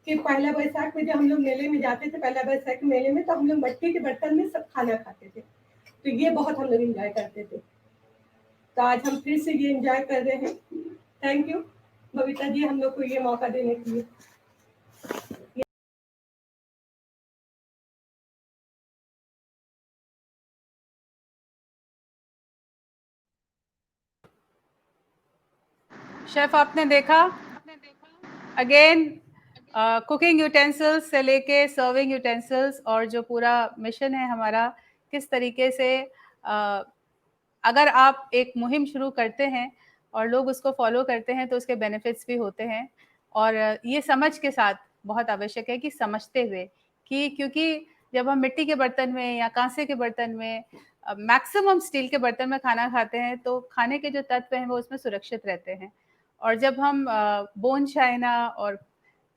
कि पहला बैसाख में जब हम लोग मेले में जाते थे, पहला बैसाख मेले में, तो हम लोग मिट्टी के बर्तन में सब खाना खाते थे, तो ये बहुत हम लोग एंजॉय करते थे। तो आज हम फिर से ये एंजॉय कर रहे हैं। थैंक यू बबीता जी हम लोग को ये मौका देने के लिए। शेफ आपने देखा अगेन कुकिंग यूटेंसिल्स से लेके सर्विंग यूटेंसिल्स और जो पूरा मिशन है हमारा, किस तरीके से अगर आप एक मुहिम शुरू करते हैं और लोग उसको फॉलो करते हैं तो उसके बेनिफिट्स भी होते हैं। और ये समझ के साथ बहुत आवश्यक है कि समझते हुए कि क्योंकि जब हम मिट्टी के बर्तन में या कांसे के बर्तन में, मैक्सिमम स्टील के बर्तन में खाना खाते हैं तो खाने के जो तत्व हैं वो उसमें सुरक्षित रहते हैं। और जब हम बोन चाइना और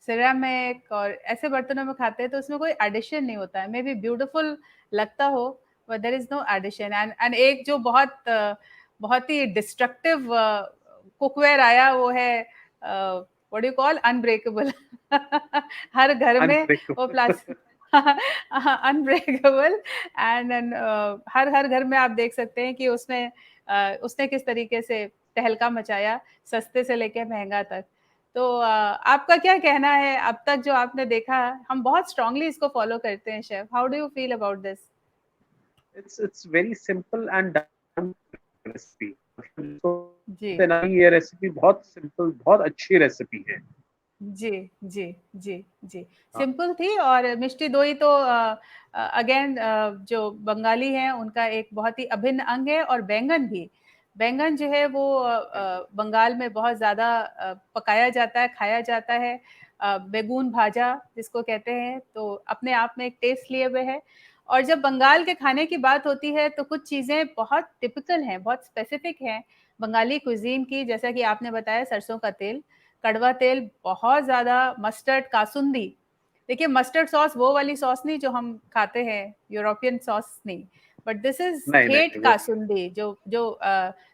सिरेमिक और ऐसे बर्तनों में खाते हैं तो उसमें कोई एडिशन नहीं होता है। मे बी ब्यूटीफुल लगता हो but there is no addition. And एक जो बहुत ही डिस्ट्रक्टिव कुकवेयर आया वो है व्हाट यू कॉल अनब्रेकेबल। हर घर में वो प्लास्टिक अनब्रेकेबल एंड हर घर में आप देख सकते हैं कि उसने किस तरीके से तहलका मचाया, सस्ते से लेके महंगा तक। तो आपका क्या कहना है अब तक जो आपने देखा? हम बहुत स्ट्रांगली इसको फॉलो करते हैं chef, how do you feel about this? it's very simple and done recipe. जी ये रेसिपी बहुत सिंपल, बहुत अच्छी रेसिपी है। जी जी जी जी हाँ। सिंपल थी। और मिष्टी दोई तो अगेन जो बंगाली हैं उनका एक बहुत ही अभिन्न अंग है। और बैंगन भी, बैंगन जो है वो बंगाल में बहुत ज़्यादा पकाया जाता है, खाया जाता है। बेगून भाजा जिसको कहते हैं, तो अपने आप में एक टेस्ट लिए हुए है। और जब बंगाल के खाने की बात होती है तो कुछ चीज़ें बहुत टिपिकल हैं, बहुत स्पेसिफिक हैं बंगाली कुजीन की, जैसा कि आपने बताया सरसों का तेल, कड़वा तेल, बहुत ज़्यादा मस्टर्ड, कासुंदी। देखिए मस्टर्ड सॉस वो वाली सॉस नहीं जो हम खाते हैं, यूरोपियन सॉस नहीं, बट दिस इज नहीं नहीं ठेठ नहीं, वो कासुंदी, जो जो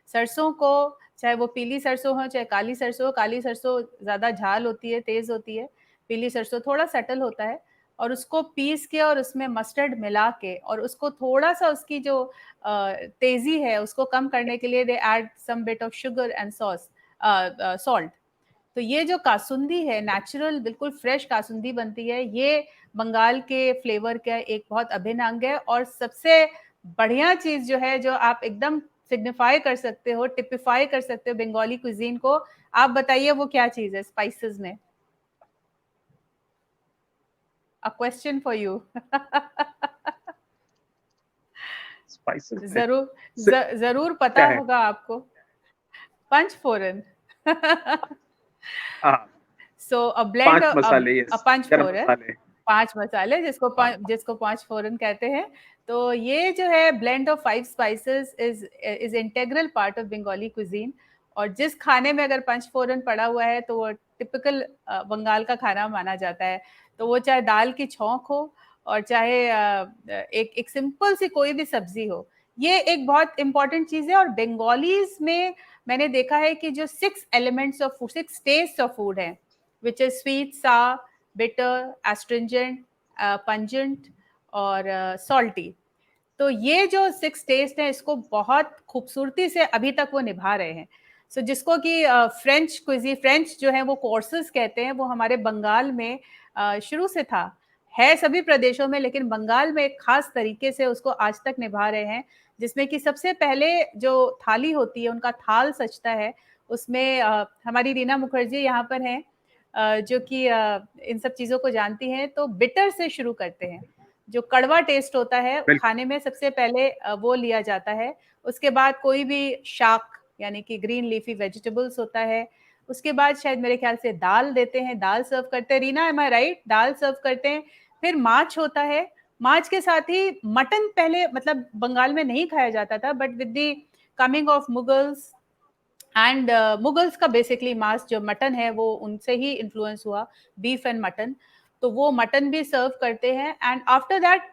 सरसों को, चाहे वो पीली सरसों हो चाहे काली सरसों हो, काली सरसों ज़्यादा झाल होती है, तेज़ होती है, पीली सरसों थोड़ा सटल होता है, और उसको पीस के और उसमें मस्टर्ड मिला के और उसको थोड़ा सा उसकी जो तेज़ी है उसको कम करने के लिए they add some bit of sugar and sauce, salt. तो ये जो कासुंदी है, नेचुरल बिल्कुल फ्रेश कासुंदी बनती है, ये बंगाल के फ्लेवर का एक बहुत अभिन्न अंग है। और सबसे बढ़िया चीज़ जो है, जो आप एकदम सिग्निफाई कर सकते हो, टिपिफाई कर सकते हो बंगाली कुजीन को, आप बताइए वो क्या चीज़ है स्पाइसेस में? A question for you. Spices में जरूर से जरूर पता क्या है? होगा आपको। पंचफोरन। हाँ, सो अ ब्लेंड, 5 मसाले, अ यस, गरम पंचफोरन, मसाले। 5 मसाले हाँ, जिसको पांच फोरन कहते हैं। तो ये जो है blend of 5 spices is integral part of Bengali cuisine. और जिस खाने में अगर पंच फोरन पड़ा हुआ है तो वो टिपिकल बंगाल का खाना माना जाता है। तो वो चाहे दाल की छौंक हो और चाहे एक एक सिंपल सी कोई भी सब्जी हो, ये एक बहुत इंपॉर्टेंट चीज़ है। और बंगालीज में मैंने देखा है कि जो 6 elements of food, 6 taste of food है, which is sweet, sour, bitter, astringent, pungent और सॉल्टी। तो ये जो 6 टेस्ट है, इसको बहुत खूबसूरती से अभी तक वो निभा रहे हैं। सो जिसको कि फ्रेंच क्विजी, फ्रेंच जो है वो कोर्सेस कहते हैं, वो हमारे बंगाल में शुरू से था, है सभी प्रदेशों में, लेकिन बंगाल में एक खास तरीके से उसको आज तक निभा रहे हैं। जिसमें कि सबसे पहले जो थाली होती है, उनका थाल सजता है, उसमें हमारी रीना मुखर्जी यहाँ पर हैं, जो कि इन सब चीज़ों को जानती हैं। तो बिटर से शुरू करते हैं, जो कड़वा टेस्ट होता है बिल्कुल। खाने में सबसे पहले वो लिया जाता है। उसके बाद कोई भी शाक यानी कि ग्रीन लीफी वेजिटेबल्स होता है। उसके बाद शायद मेरे ख्याल से दाल देते हैं, दाल सर्व करते हैं। रीना, एम आई राइट? दाल सर्व करते हैं। फिर माछ होता है। माछ के साथ ही मटन पहले मतलब बंगाल में नहीं खाया जाता था, but with the coming of Mughals and Mughals का बेसिकली मांस जो मटन है वो उनसे ही इन्फ्लुएंस हुआ, बीफ एंड मटन। तो वो मटन भी सर्व करते हैं। And after that,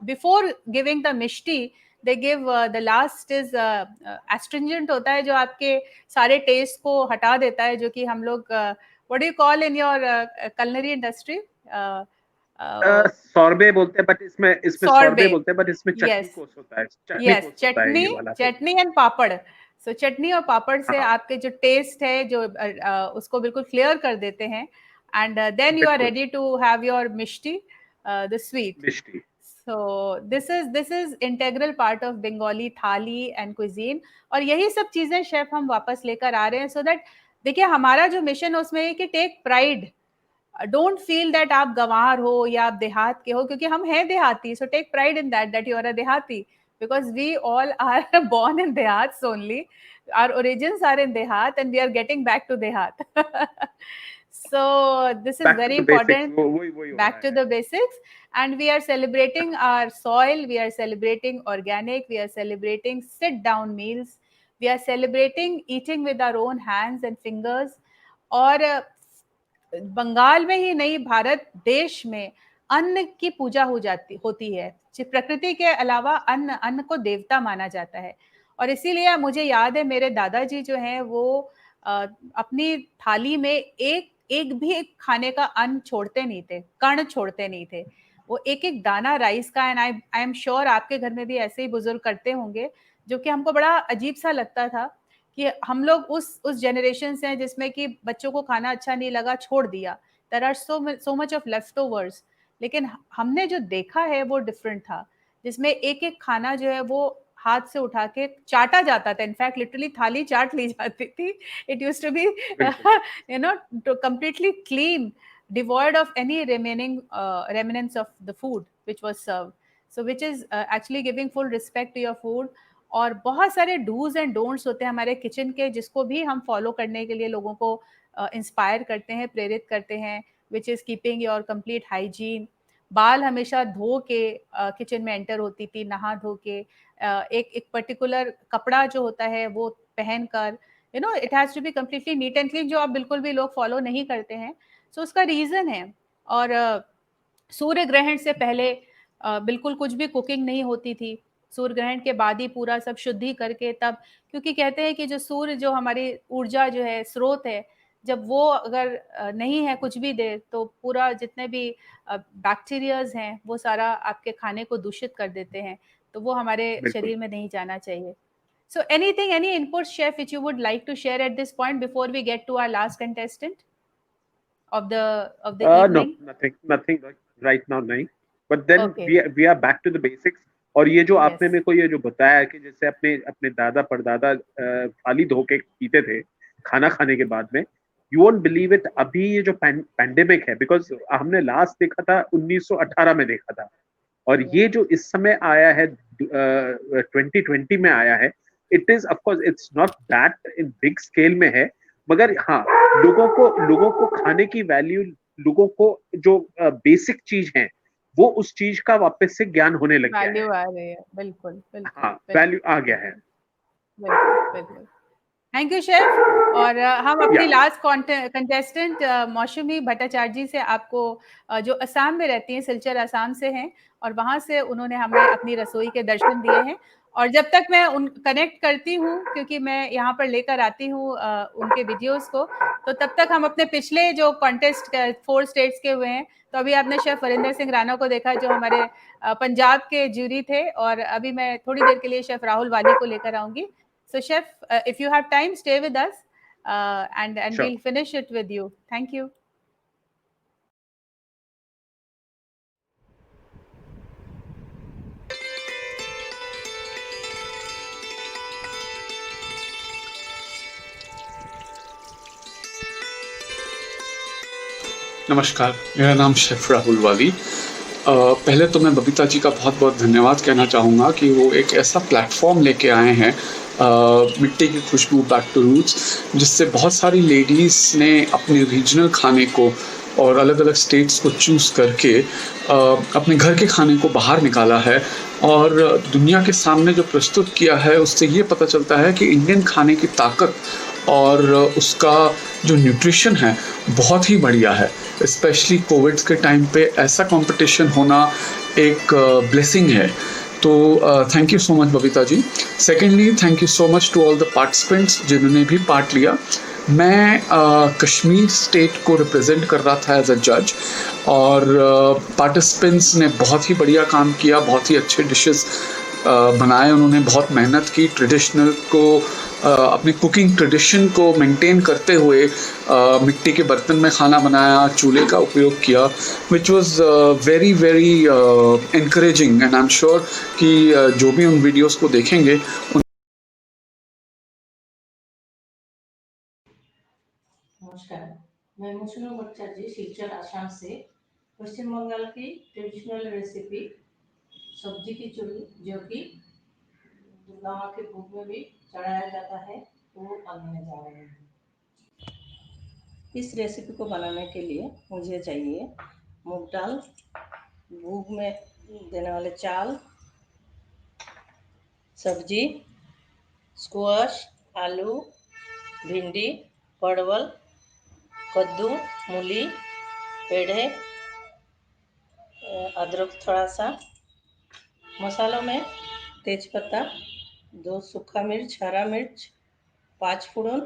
before giving the Mishti, they give the last is astringent होता है, जो आपके सारे टेस्ट को हटा देता है, जो कि हम लोग what do you call in your culinary industry? सॉर्बे बोलते हैं, बट इसमें इसमें सॉर्बे सॉर्बे। बोलते हैं, बट इसमें चटनी यस, कोस होता है, चटनी यस, कोस होता है चटनी, ये वाला तो। चटनी एंड पापड़। सो चटनी और पापड़ से हाँ, आपके जो टेस्ट है, जो उसको बिल्कुल क्लियर कर देते हैं। एंड देन यू आर बिल्कुल, ready to have your mishti, the sweet. Mishti. So this is integral part of Bengali thali and cuisine। और यही सब चीजें शेफ हम वापस लेकर आ रहे हैं, सो दैट देखिए हमारा जो मिशन है उसमें है कि take pride, don't feel that आप गंवार हो या आप देहात के हो, क्योंकि हम हैं देहाती। So take pride in that you are a देहाती, because we all are born in dehats only. Our origins are in dehat and we are getting back to dehat. So this is back to very the basics, important. वो वही वही हो Back रहा to है। the basics. And we are celebrating our soil, we are celebrating organic, we are celebrating sit down meals, we are celebrating eating with our own hands and fingers. और बंगाल में ही नहीं, भारत देश में अन्न की पूजा हो जाती होती है। प्रकृति के अलावा अन्न को देवता माना जाता है। और इसीलिए मुझे याद है मेरे दादाजी जो हैं वो अपनी थाली में एक एक भी एक खाने का अन्न छोड़ते नहीं थे, कण छोड़ते नहीं थे। वो एक एक दाना राइस का, एंड आई एम श्योर आपके घर में भी ऐसे ही बुजुर्ग करते होंगे, जो कि हमको बड़ा अजीब सा लगता था कि हम लोग उस जनरेशन से हैं जिसमें कि बच्चों को खाना अच्छा नहीं लगा, छोड़ दिया। There are so much of leftovers. लेकिन हमने जो देखा है वो डिफरेंट था, जिसमें एक एक खाना जो है वो हाथ से उठा के चाटा जाता था। इनफैक्ट लिटरली थाली चाट ली जाती थी। इट यूज्ड टू बी बिल्कुल, you know completely clean, devoid of any remaining remnants of the food which was served. So which is actually giving full respect to your food. और बहुत सारे dos and don'ts होते हैं हमारे kitchen के, जिसको भी हम फॉलो करने के लिए लोगों को इंस्पायर करते हैं, प्रेरित करते हैं। Which is keeping your complete hygiene. बाल हमेशा धो के किचन में एंटर होती थी, नहा धो के, एक पर्टिकुलर कपड़ा जो होता है वो पहन कर, you know, it has to be completely neat and clean, जो आप बिल्कुल भी लोग फॉलो नहीं करते हैं। सो उसका रीज़न है। और सूर्य ग्रहण से पहले बिल्कुल कुछ भी कुकिंग नहीं होती थी। सूर्य ग्रहण के बाद ही पूरा सब शुद्धि करके तब, क्योंकि कहते हैं कि जो सूर्य, जो हमारी ऊर्जा जो है, स्रोत है, जब वो अगर नहीं है कुछ भी देर, तो पूरा जितने भी बैक्टीरियाज हैं वो सारा आपके खाने को दूषित कर देते हैं, तो वो हमारे बिल्कुल। शरीर में नहीं जाना चाहिए। So anything, any input, chef, which you would like to share at this point before we get to our last contestant of the No, evening? nothing right now, नहीं. But then Okay. we are back to the basics. और ये जो आपने Yes. मेरे को ये जो बताया कि जैसे अपने अपने दादा परदादा थाली धो के पीते थे खाना खाने के बाद में, यू वोंट बिलीव इट, अभी ये जो पैंडेमिक है, बिकॉज हमने लास्ट देखा था 1918 में देखा था, और ये जो इस समय आया है 2020 में आया है, it is of course it's not that in big scale में है, मगर हाँ, लोगों को खाने की वैल्यू, लोगों को जो बेसिक चीज है वो उस चीज का वापस से ज्ञान होने लग गया वैल्यू है. आ रही है, बिल्कुल बिल्कुल हाँ, बिल्कुल वैल्यू आ गया है. बिल्कुल बिल्कुल। Thank you chef. और हम अपनी या लास्ट कंटेस्टेंट मौसमी भट्टाचार्य जी से आपको, जो असम में रहती हैं, सिलचर असम से हैं, और वहाँ से उन्होंने हमें अपनी रसोई के दर्शन दिए हैं। और जब तक मैं उन कनेक्ट करती हूँ, क्योंकि मैं यहाँ पर लेकर आती हूँ उनके वीडियोस को, तो तब तक हम अपने पिछले जो कॉन्टेस्ट 4 स्टेट्स के हुए हैं, तो अभी आपने शेफ वरिंदर सिंह राणा को देखा जो हमारे पंजाब के ज्यूरी थे, और अभी मैं थोड़ी देर के लिए शेफ राहुल वाली को लेकर आऊंगी। So, chef, if you have time, stay with us, and Sure. we'll finish it with you. Thank you. नमस्कार, मेरा नाम शेफ राहुल वाली। पहले तो मैं बबीता जी का बहुत बहुत धन्यवाद कहना चाहूँगा कि वो एक ऐसा प्लेटफॉर्म लेके आए हैं, मिट्टी की खुशबू बैक टू रूट्स, जिससे बहुत सारी लेडीज़ ने अपने रीजनल खाने को और अलग अलग स्टेट्स को चूज़ करके अपने घर के खाने को बाहर निकाला है और दुनिया के सामने जो प्रस्तुत किया है, उससे ये पता चलता है कि इंडियन खाने की ताकत और उसका जो न्यूट्रिशन है बहुत ही बढ़िया है। स्पेशली कोविड के टाइम पे ऐसा कंपटीशन होना एक ब्लेसिंग है। तो thank you so much Babita ji. Secondly, thank you so much to all the participants जिन्होंने भी पार्ट लिया। मैं कश्मीर स्टेट को रिप्रेजेंट कर रहा था एज अ जज, और पार्टिसिपेंट्स ने बहुत ही बढ़िया काम किया, बहुत ही अच्छे डिशेस बनाए, उन्होंने बहुत मेहनत की, ट्रेडिशनल को अपनी कुकिंग ट्रेडिशन को मेंटेन करते हुए मिट्टी के बर्तन में खाना बनाया, चूल्हे का उपयोग किया, which was very very encouraging, and I am sure कि जो भी उन वीडियोस को देखेंगे नमस्कार, मैं मुसलू भट्टाचार्य सिलचर आसाम से। पश्चिम बंगाल की ट्रेडिशनल रेसिपी सब्जी की चूड़ी, जो कि दुर्गा माँ के भोग में भी चढ़ाया जाता है, वो बनाने जा रहे हैं। इस रेसिपी को बनाने के लिए मुझे चाहिए मूंग दाल, भूग में देने वाले चावल, सब्जी, स्क्वाश, आलू, भिंडी, परवल, कद्दू, मूली, पेड़े, अदरक थोड़ा सा। मसालों में तेजपत्ता, 2 सूखा मिर्च, हरा मिर्च, 5 फोड़न,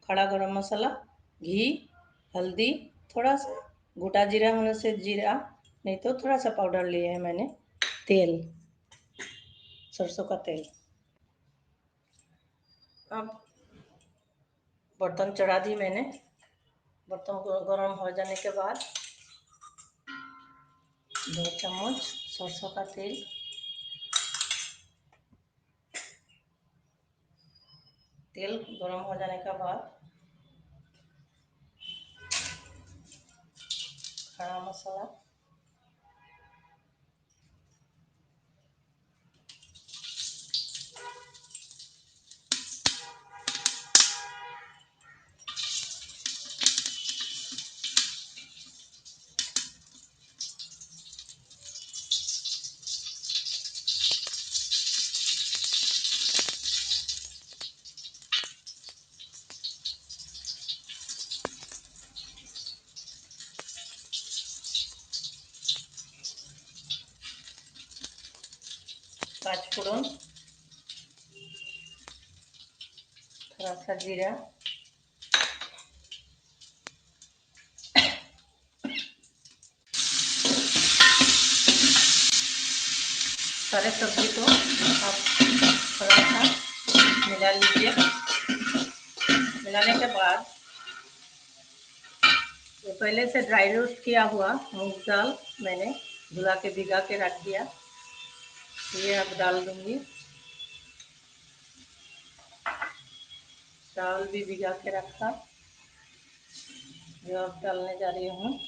खड़ा गरम मसाला, घी, हल्दी, थोड़ा सा गोटा जीरा होने से जीरा, नहीं तो थोड़ा सा पाउडर लिया है मैंने, तेल, सरसों का तेल। अब बर्तन चढ़ा दी मैंने। बर्तन को गर्म हो जाने के बाद 2 चम्मच सरसों का तेल, तेल गर्म हो जाने के बाद खड़ा मसाला, 5 फोड़न, थोड़ा सा जीरा, सारे सब्जी को आप थोड़ा सा मिला लीजिए। मिलाने के बाद ये पहले से ड्राई रोस्ट किया हुआ मूंग दाल मैंने धुला के भिगा के रख दिया, ये अब डाल दूंगी। चावल भी भिगा के रखा, जो अब डालने जा रही हूँ।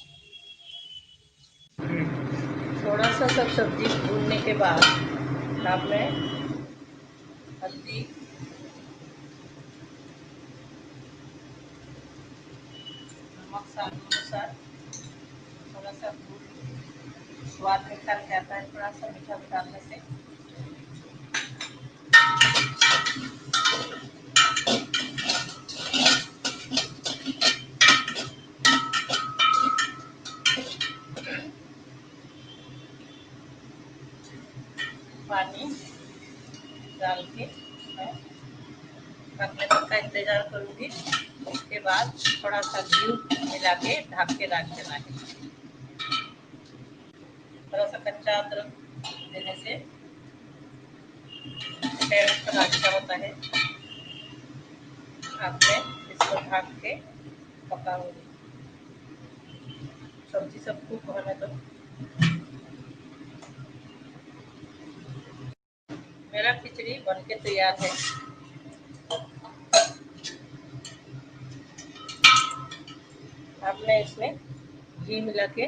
थोड़ा सा सब सब्जी भूनने के बाद अब मैं हल्दी, नमक स्वाद अनुसार, थोड़ा सा गुड़, स्वाद मीठा भी आता है, थोड़ा सा मीठा भी डालने से। पानी डाल के मैं पकने तक का इंतजार करूँगी। उसके बाद थोड़ा सा घी मिला के ढक के रख देना है। थोड़ा सा कच्चा अदरक देने से टेस्ट थोड़ा अच्छा होता है। अब मैं इसको ढक के पकाऊंगी। सब्जी सब कुक होने दो। मेरा खिचड़ी बनके तैयार है। अब मैं इसमें घी मिला के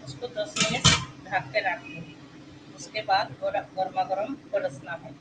उसको 10 मिनट ढक के रख दूँगी। उसके बाद गर्मा गर्म परोसना है।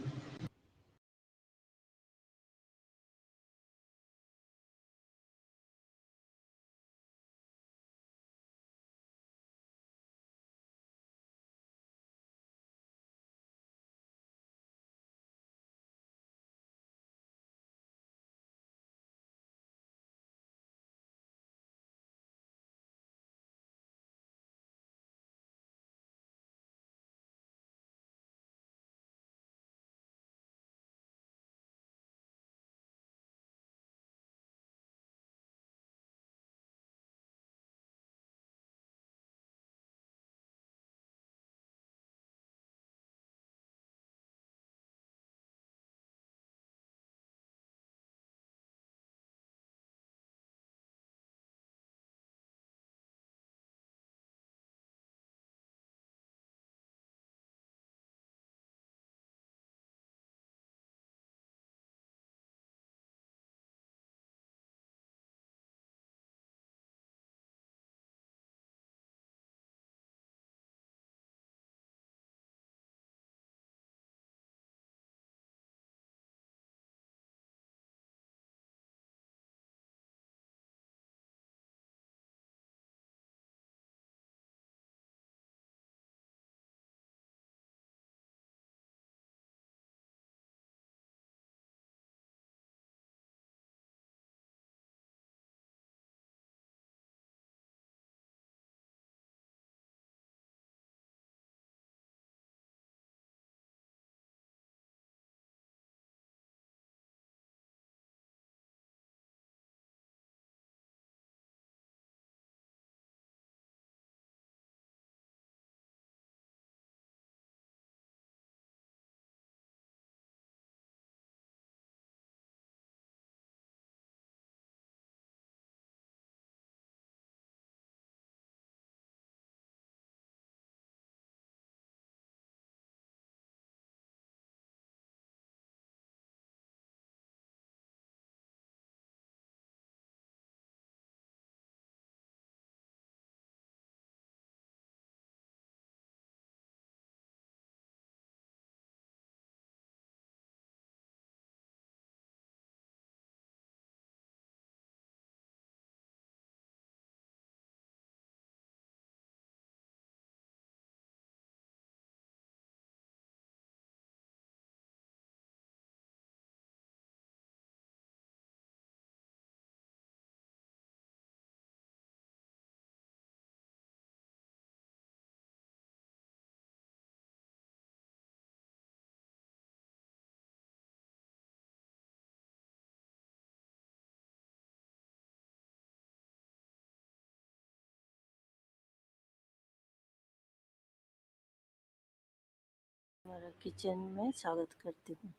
हमारा किचन में स्वागत करती हूँ।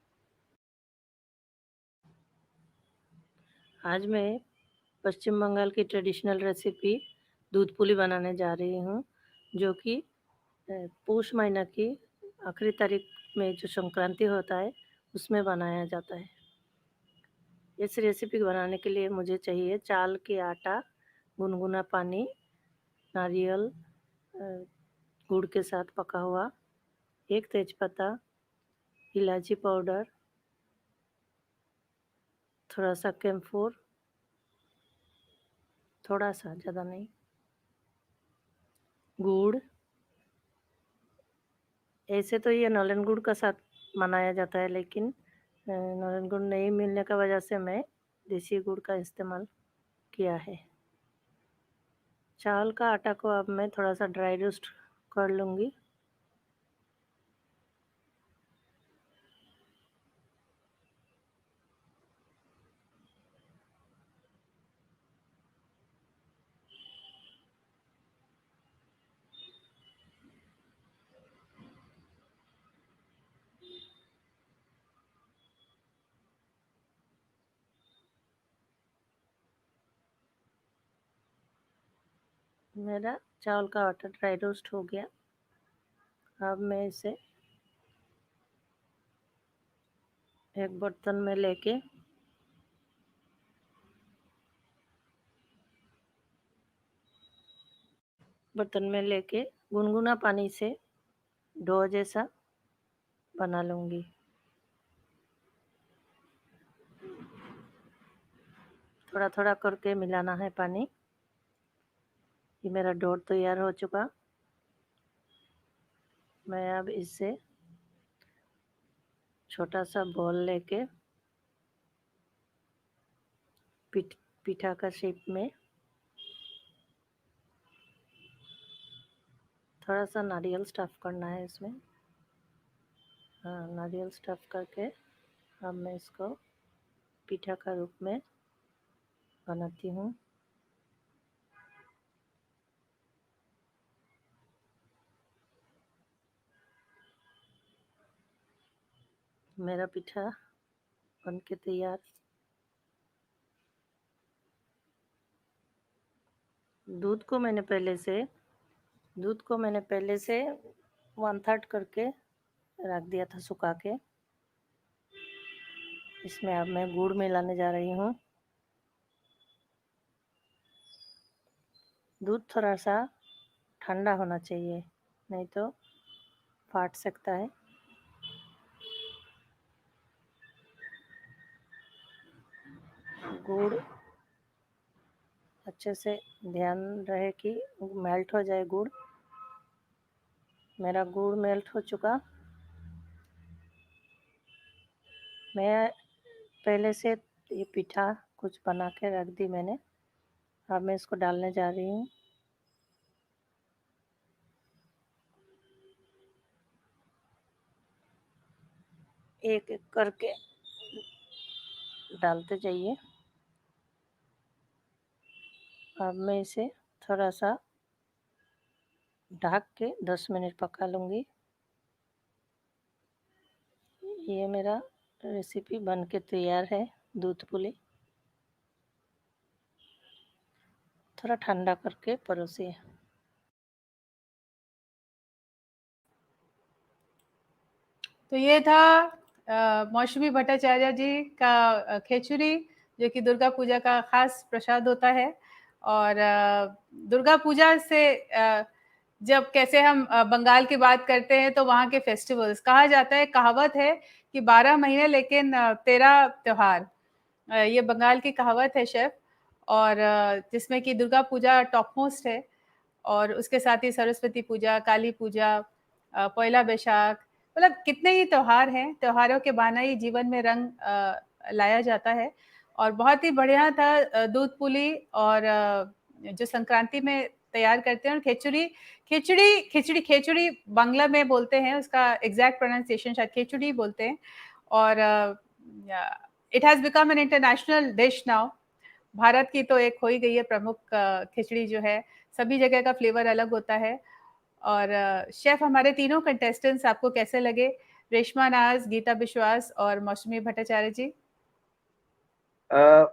आज मैं पश्चिम बंगाल की ट्रेडिशनल रेसिपी दूध पुली बनाने जा रही हूँ, जो कि पौष महीना की आखिरी तारीख में जो संक्रांति होता है उसमें बनाया जाता है। इस रेसिपी बनाने के लिए मुझे चाहिए चावल के आटा, गुनगुना पानी, नारियल गुड़ के साथ पका हुआ, एक तेजपत्ता, इलायची पाउडर, थोड़ा सा कैम्फोर, थोड़ा सा, ज़्यादा नहीं, गुड़। ऐसे तो ये नॉलेन गुड़ का साथ मनाया जाता है, लेकिन नॉलेन गुड़ नहीं मिलने का वजह से मैं देसी गुड़ का इस्तेमाल किया है। चावल का आटा को अब मैं थोड़ा सा ड्राई रोस्ट कर लूँगी। मेरा चावल का आटा ड्राई रोस्ट हो गया। अब मैं इसे एक बर्तन में लेके गुनगुना पानी से डो जैसा बना लूँगी। थोड़ा थोड़ा करके मिलाना है पानी। ये मेरा डो तैयार हो चुका। मैं अब इससे छोटा सा बॉल लेके पीठा का शेप में थोड़ा सा नारियल स्टफ़ करना है इसमें। हाँ, नारियल स्टफ़ करके अब मैं इसको पीठा का रूप में बनाती हूँ। मेरा पीठा बन के तैयार। दूध को मैंने पहले से 1/3 करके रख दिया था सुखा के। इसमें अब मैं गुड़ मिलाने जा रही हूँ। दूध थोड़ा सा ठंडा होना चाहिए, नहीं तो फाट सकता है। गुड़ अच्छे से ध्यान रहे कि मेल्ट हो जाए गुड़। मेरा गुड़ मेल्ट हो चुका। मैं पहले से ये पीठा कुछ बना के रख दी मैंने। अब मैं इसको डालने जा रही हूँ। एक एक करके डालते जाइए। अब मैं इसे थोड़ा सा ढक के 10 मिनट पका लूँगी। ये मेरा रेसिपी बन के तैयार है, दूध पुली। थोड़ा ठंडा करके परोसिए। तो ये था मौसमी भट्टाचार्य जी का खिचड़ी, जो कि दुर्गा पूजा का खास प्रसाद होता है। और दुर्गा पूजा से जब कैसे हम बंगाल की बात करते हैं तो वहाँ के फेस्टिवल्स, कहा जाता है, कहावत है कि 12 महीने लेकिन 13 त्योहार। ये बंगाल की कहावत है शेफ। और जिसमें कि दुर्गा पूजा टॉप मोस्ट है, और उसके साथ ही सरस्वती पूजा, काली पूजा, पयला बैशाख, मतलब कितने ही त्योहार हैं। त्योहारों के बहाने ही जीवन में रंग लाया जाता है। और बहुत ही बढ़िया था दूध पुली, और जो संक्रांति में तैयार करते हैं। और खिचड़ी बांग्ला में बोलते हैं, उसका एग्जैक्ट प्रोनाउंसिएशन शायद खिचड़ी बोलते हैं। और it has become an international dish now. Bharat की तो एक हो ही गई है प्रमुख खिचड़ी जो है। सभी जगह का फ्लेवर अलग होता है। और शेफ हमारे तीनों कंटेस्टेंट्स आपको कैसे लगे? रेशमा नाज, गीता विश्वास और Mousumi Bhattacharya ji.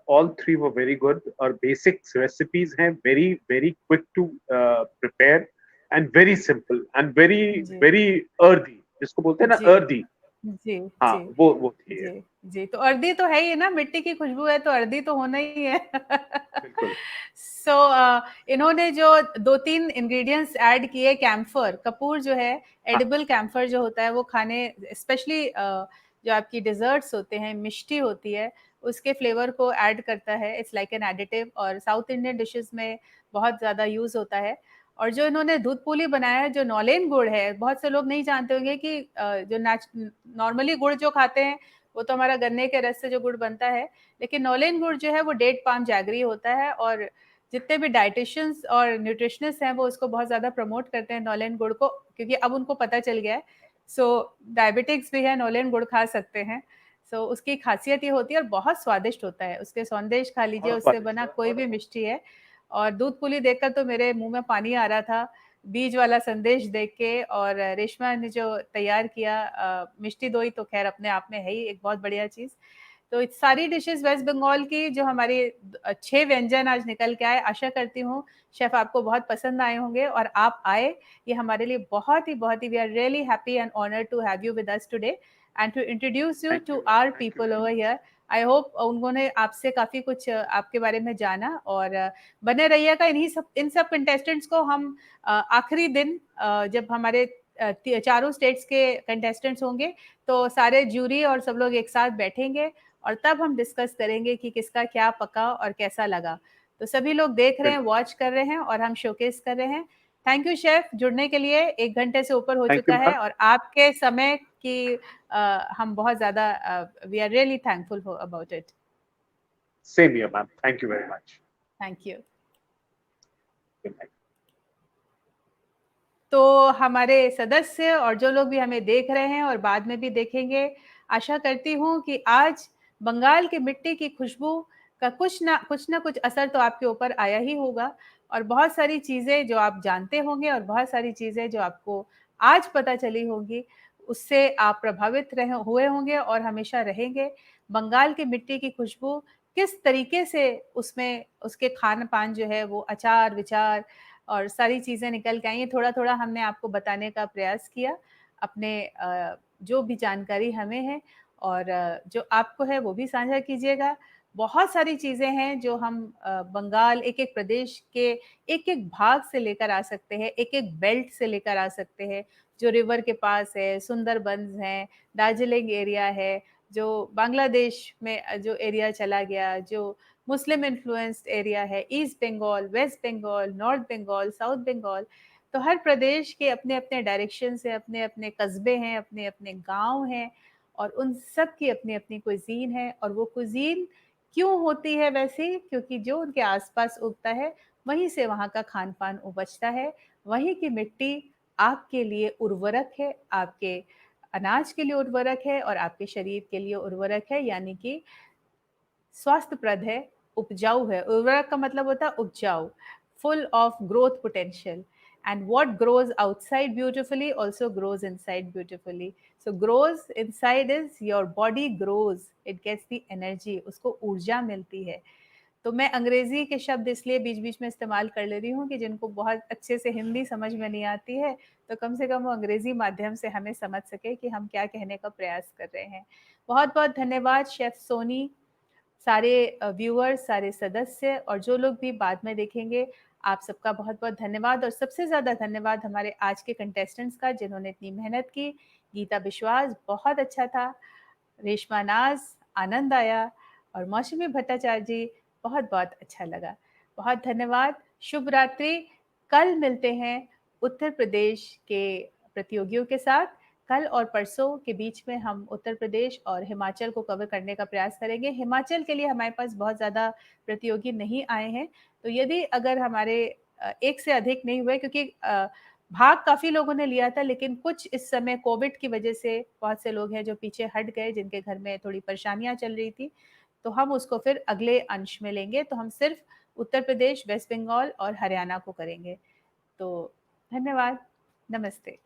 All three were very good और बेसिक्स रेसिपीज हैं, very very quick to prepare and very simple and very जी वेरी अर्दी, जिसको बोलते हैं ना जी अर्दी। जी हाँ, जी वो थी जी जी। तो अर्दी तो है ही ना, मिट्टी की खुशबू है तो अर्दी तो होना ही है। बिल्कुल। सो इन्होंने जो 2-3 इंग्रेडिएंट्स ऐड किए, कैम्फर कपूर जो है, हाँ, एडिबल कैम्फर जो होता है वो खाने स्पेशली जो आपकी डिजर्ट्स होते हैं, मिष्टी होती है, उसके फ्लेवर को ऐड करता है। इट्स लाइक एन एडिटिव और साउथ इंडियन डिशेस में बहुत ज़्यादा यूज़ होता है। और जो इन्होंने दूध पुली बनाया है, जो नौलेन गुड़ है, बहुत से लोग नहीं जानते होंगे कि जो नॉर्मली गुड़ जो खाते हैं वो तो हमारा गन्ने के रस से जो गुड़ बनता है, लेकिन नौलेन गुड़ जो है वो डेट पाम जैगरी होता है। और जितने भी डाइटिशियंस और न्यूट्रिशनिस्ट हैं वो उसको बहुत ज़्यादा प्रमोट करते हैं नौलेन गुड़ को, क्योंकि अब उनको पता चल गया है। सो डायबिटिक्स भी है, नौलेन गुड़ खा सकते हैं। सो उसकी खासियत ये होती है और बहुत स्वादिष्ट होता है। उसके सौंदेश खा लीजिए, बहुत उससे स्वादिष्ट बना है। कोई भी मिष्टी है। और दूध पुली देखकर तो मेरे मुंह में पानी आ रहा था, बीज वाला संदेश देख के। और रेशमा ने जो तैयार किया मिष्टी दोई, तो खैर अपने आप में है ही एक बहुत बढ़िया चीज़। तो इस सारी डिशेस वेस्ट बंगाल की जो हमारी 6 व्यंजन आज निकल के आए, आशा करती हूँ शेफ आपको बहुत पसंद आए होंगे और आप आए, ये हमारे लिए बहुत ही we are really happy and honoured to have you with us today and to introduce you to our people over here. I hope उन्होंने आपसे काफ़ी कुछ आपके बारे में जाना। और बने रहिएगा इन सब कंटेस्टेंट्स को हम आखिरी दिन जब हमारे चारों स्टेट्स के कंटेस्टेंट्स होंगे तो सारे ज्यूरी और सब लोग एक साथ बैठेंगे और तब हम डिस्कस करेंगे कि किसका क्या पका और कैसा लगा। तो सभी लोग देख रहे हैं, वॉच कर रहे हैं और हम शोकेस कर रहे हैं। थैंक यू शेफ, जुड़ने के लिए 1 घंटे से ऊपर हो थैंक यू चुका है मैम। और आपके समय की हम बहुत ज़्यादा we are really thankful about it. Same here ma'am, thank you very much. Thank you. Good night. तो हमारे सदस्य और जो लोग भी हमें देख रहे हैं और बाद में भी देखेंगे, आशा करती हूँ कि आज बंगाल की मिट्टी की खुशबू का कुछ ना कुछ असर तो आपके ऊपर आया ही होगा। और बहुत सारी चीज़ें जो आप जानते होंगे और बहुत सारी चीज़ें जो आपको आज पता चली होंगी, उससे आप प्रभावित हुए होंगे और हमेशा रहेंगे। बंगाल की मिट्टी की खुशबू किस तरीके से उसमें उसके खान-पान जो है वो अचार-विचार और सारी चीज़ें निकल के आई हैं, थोड़ा-थोड़ा हमने आपको बताने का प्रयास किया, अपने जो भी जानकारी हमें है और जो आपको है वो भी साझा कीजिएगा। बहुत सारी चीज़ें हैं जो हम बंगाल एक-एक प्रदेश के एक-एक भाग से लेकर आ सकते हैं, एक-एक बेल्ट से लेकर आ सकते हैं, जो रिवर के पास है, सुंदरबंस हैं, दार्जिलिंग एरिया है, जो बांग्लादेश में जो एरिया चला गया, जो मुस्लिम इन्फ्लुएंस्ड एरिया है, east Bengal, west Bengal, north Bengal, south Bengal. तो हर प्रदेश के अपने-अपने डायरेक्शन से अपने-अपने कस्बे हैं, अपने-अपने गाँव हैं और उन सब की अपनी-अपनी कुज़ीन है। और वो कुज़ीन क्यों होती है वैसी? क्योंकि जो उनके आस-पास उगता है, वहीं से वहाँ का खान-पान उपजता है। वहीं की मिट्टी आपके लिए उर्वरक है, आपके अनाज के लिए उर्वरक है और आपके शरीर के लिए उर्वरक है, यानी कि स्वास्थ्यप्रद है, उपजाऊ है। उर्वरक का मतलब होता है उपजाऊ, full of growth potential. And what grows outside beautifully also grows inside beautifully. So grows inside is your body grows, it gets the energy, उसको ऊर्जा मिलती है। तो मैं अंग्रेजी के शब्द इसलिए बीच-बीच में इस्तेमाल कर ले रही हूँ कि जिनको बहुत अच्छे से हिंदी समझ में नहीं आती है, तो कम से कम वो अंग्रेजी माध्यम से हमें समझ सके कि हम क्या कहने का प्रयास कर रहे हैं। बहुत-बहुत धन्यवाद शेफ सोनी, सारे व्यूअर्स, सारे सदस्य और जो लोग भी बाद में देखेंगे, आप सबका बहुत-बहुत धन्यवाद। और सबसे ज़्यादा धन्यवाद हमारे आज के कंटेस्टेंट्स का जिन्होंने इतनी मेहनत की। गीता विश्वास बहुत अच्छा था, रेशमा नाज़ आनंद आया और मौसमी भट्टाचार्य जी बहुत-बहुत अच्छा लगा। बहुत धन्यवाद, शुभ रात्रि। कल मिलते हैं उत्तर प्रदेश के प्रतियोगियों के साथ। कल और परसों के बीच में हम उत्तर प्रदेश और हिमाचल को कवर करने का प्रयास करेंगे। हिमाचल के लिए हमारे पास बहुत ज़्यादा प्रतियोगी नहीं आए हैं, तो यदि अगर हमारे एक से अधिक नहीं हुए, क्योंकि भाग काफ़ी लोगों ने लिया था, लेकिन कुछ इस समय कोविड की वजह से बहुत से लोग हैं जो पीछे हट गए, जिनके घर में थोड़ी परेशानियाँ चल रही थी, तो हम उसको फिर अगले अंश में लेंगे। तो हम सिर्फ उत्तर प्रदेश, वेस्ट बंगाल और हरियाणा को करेंगे। तो धन्यवाद। नमस्ते।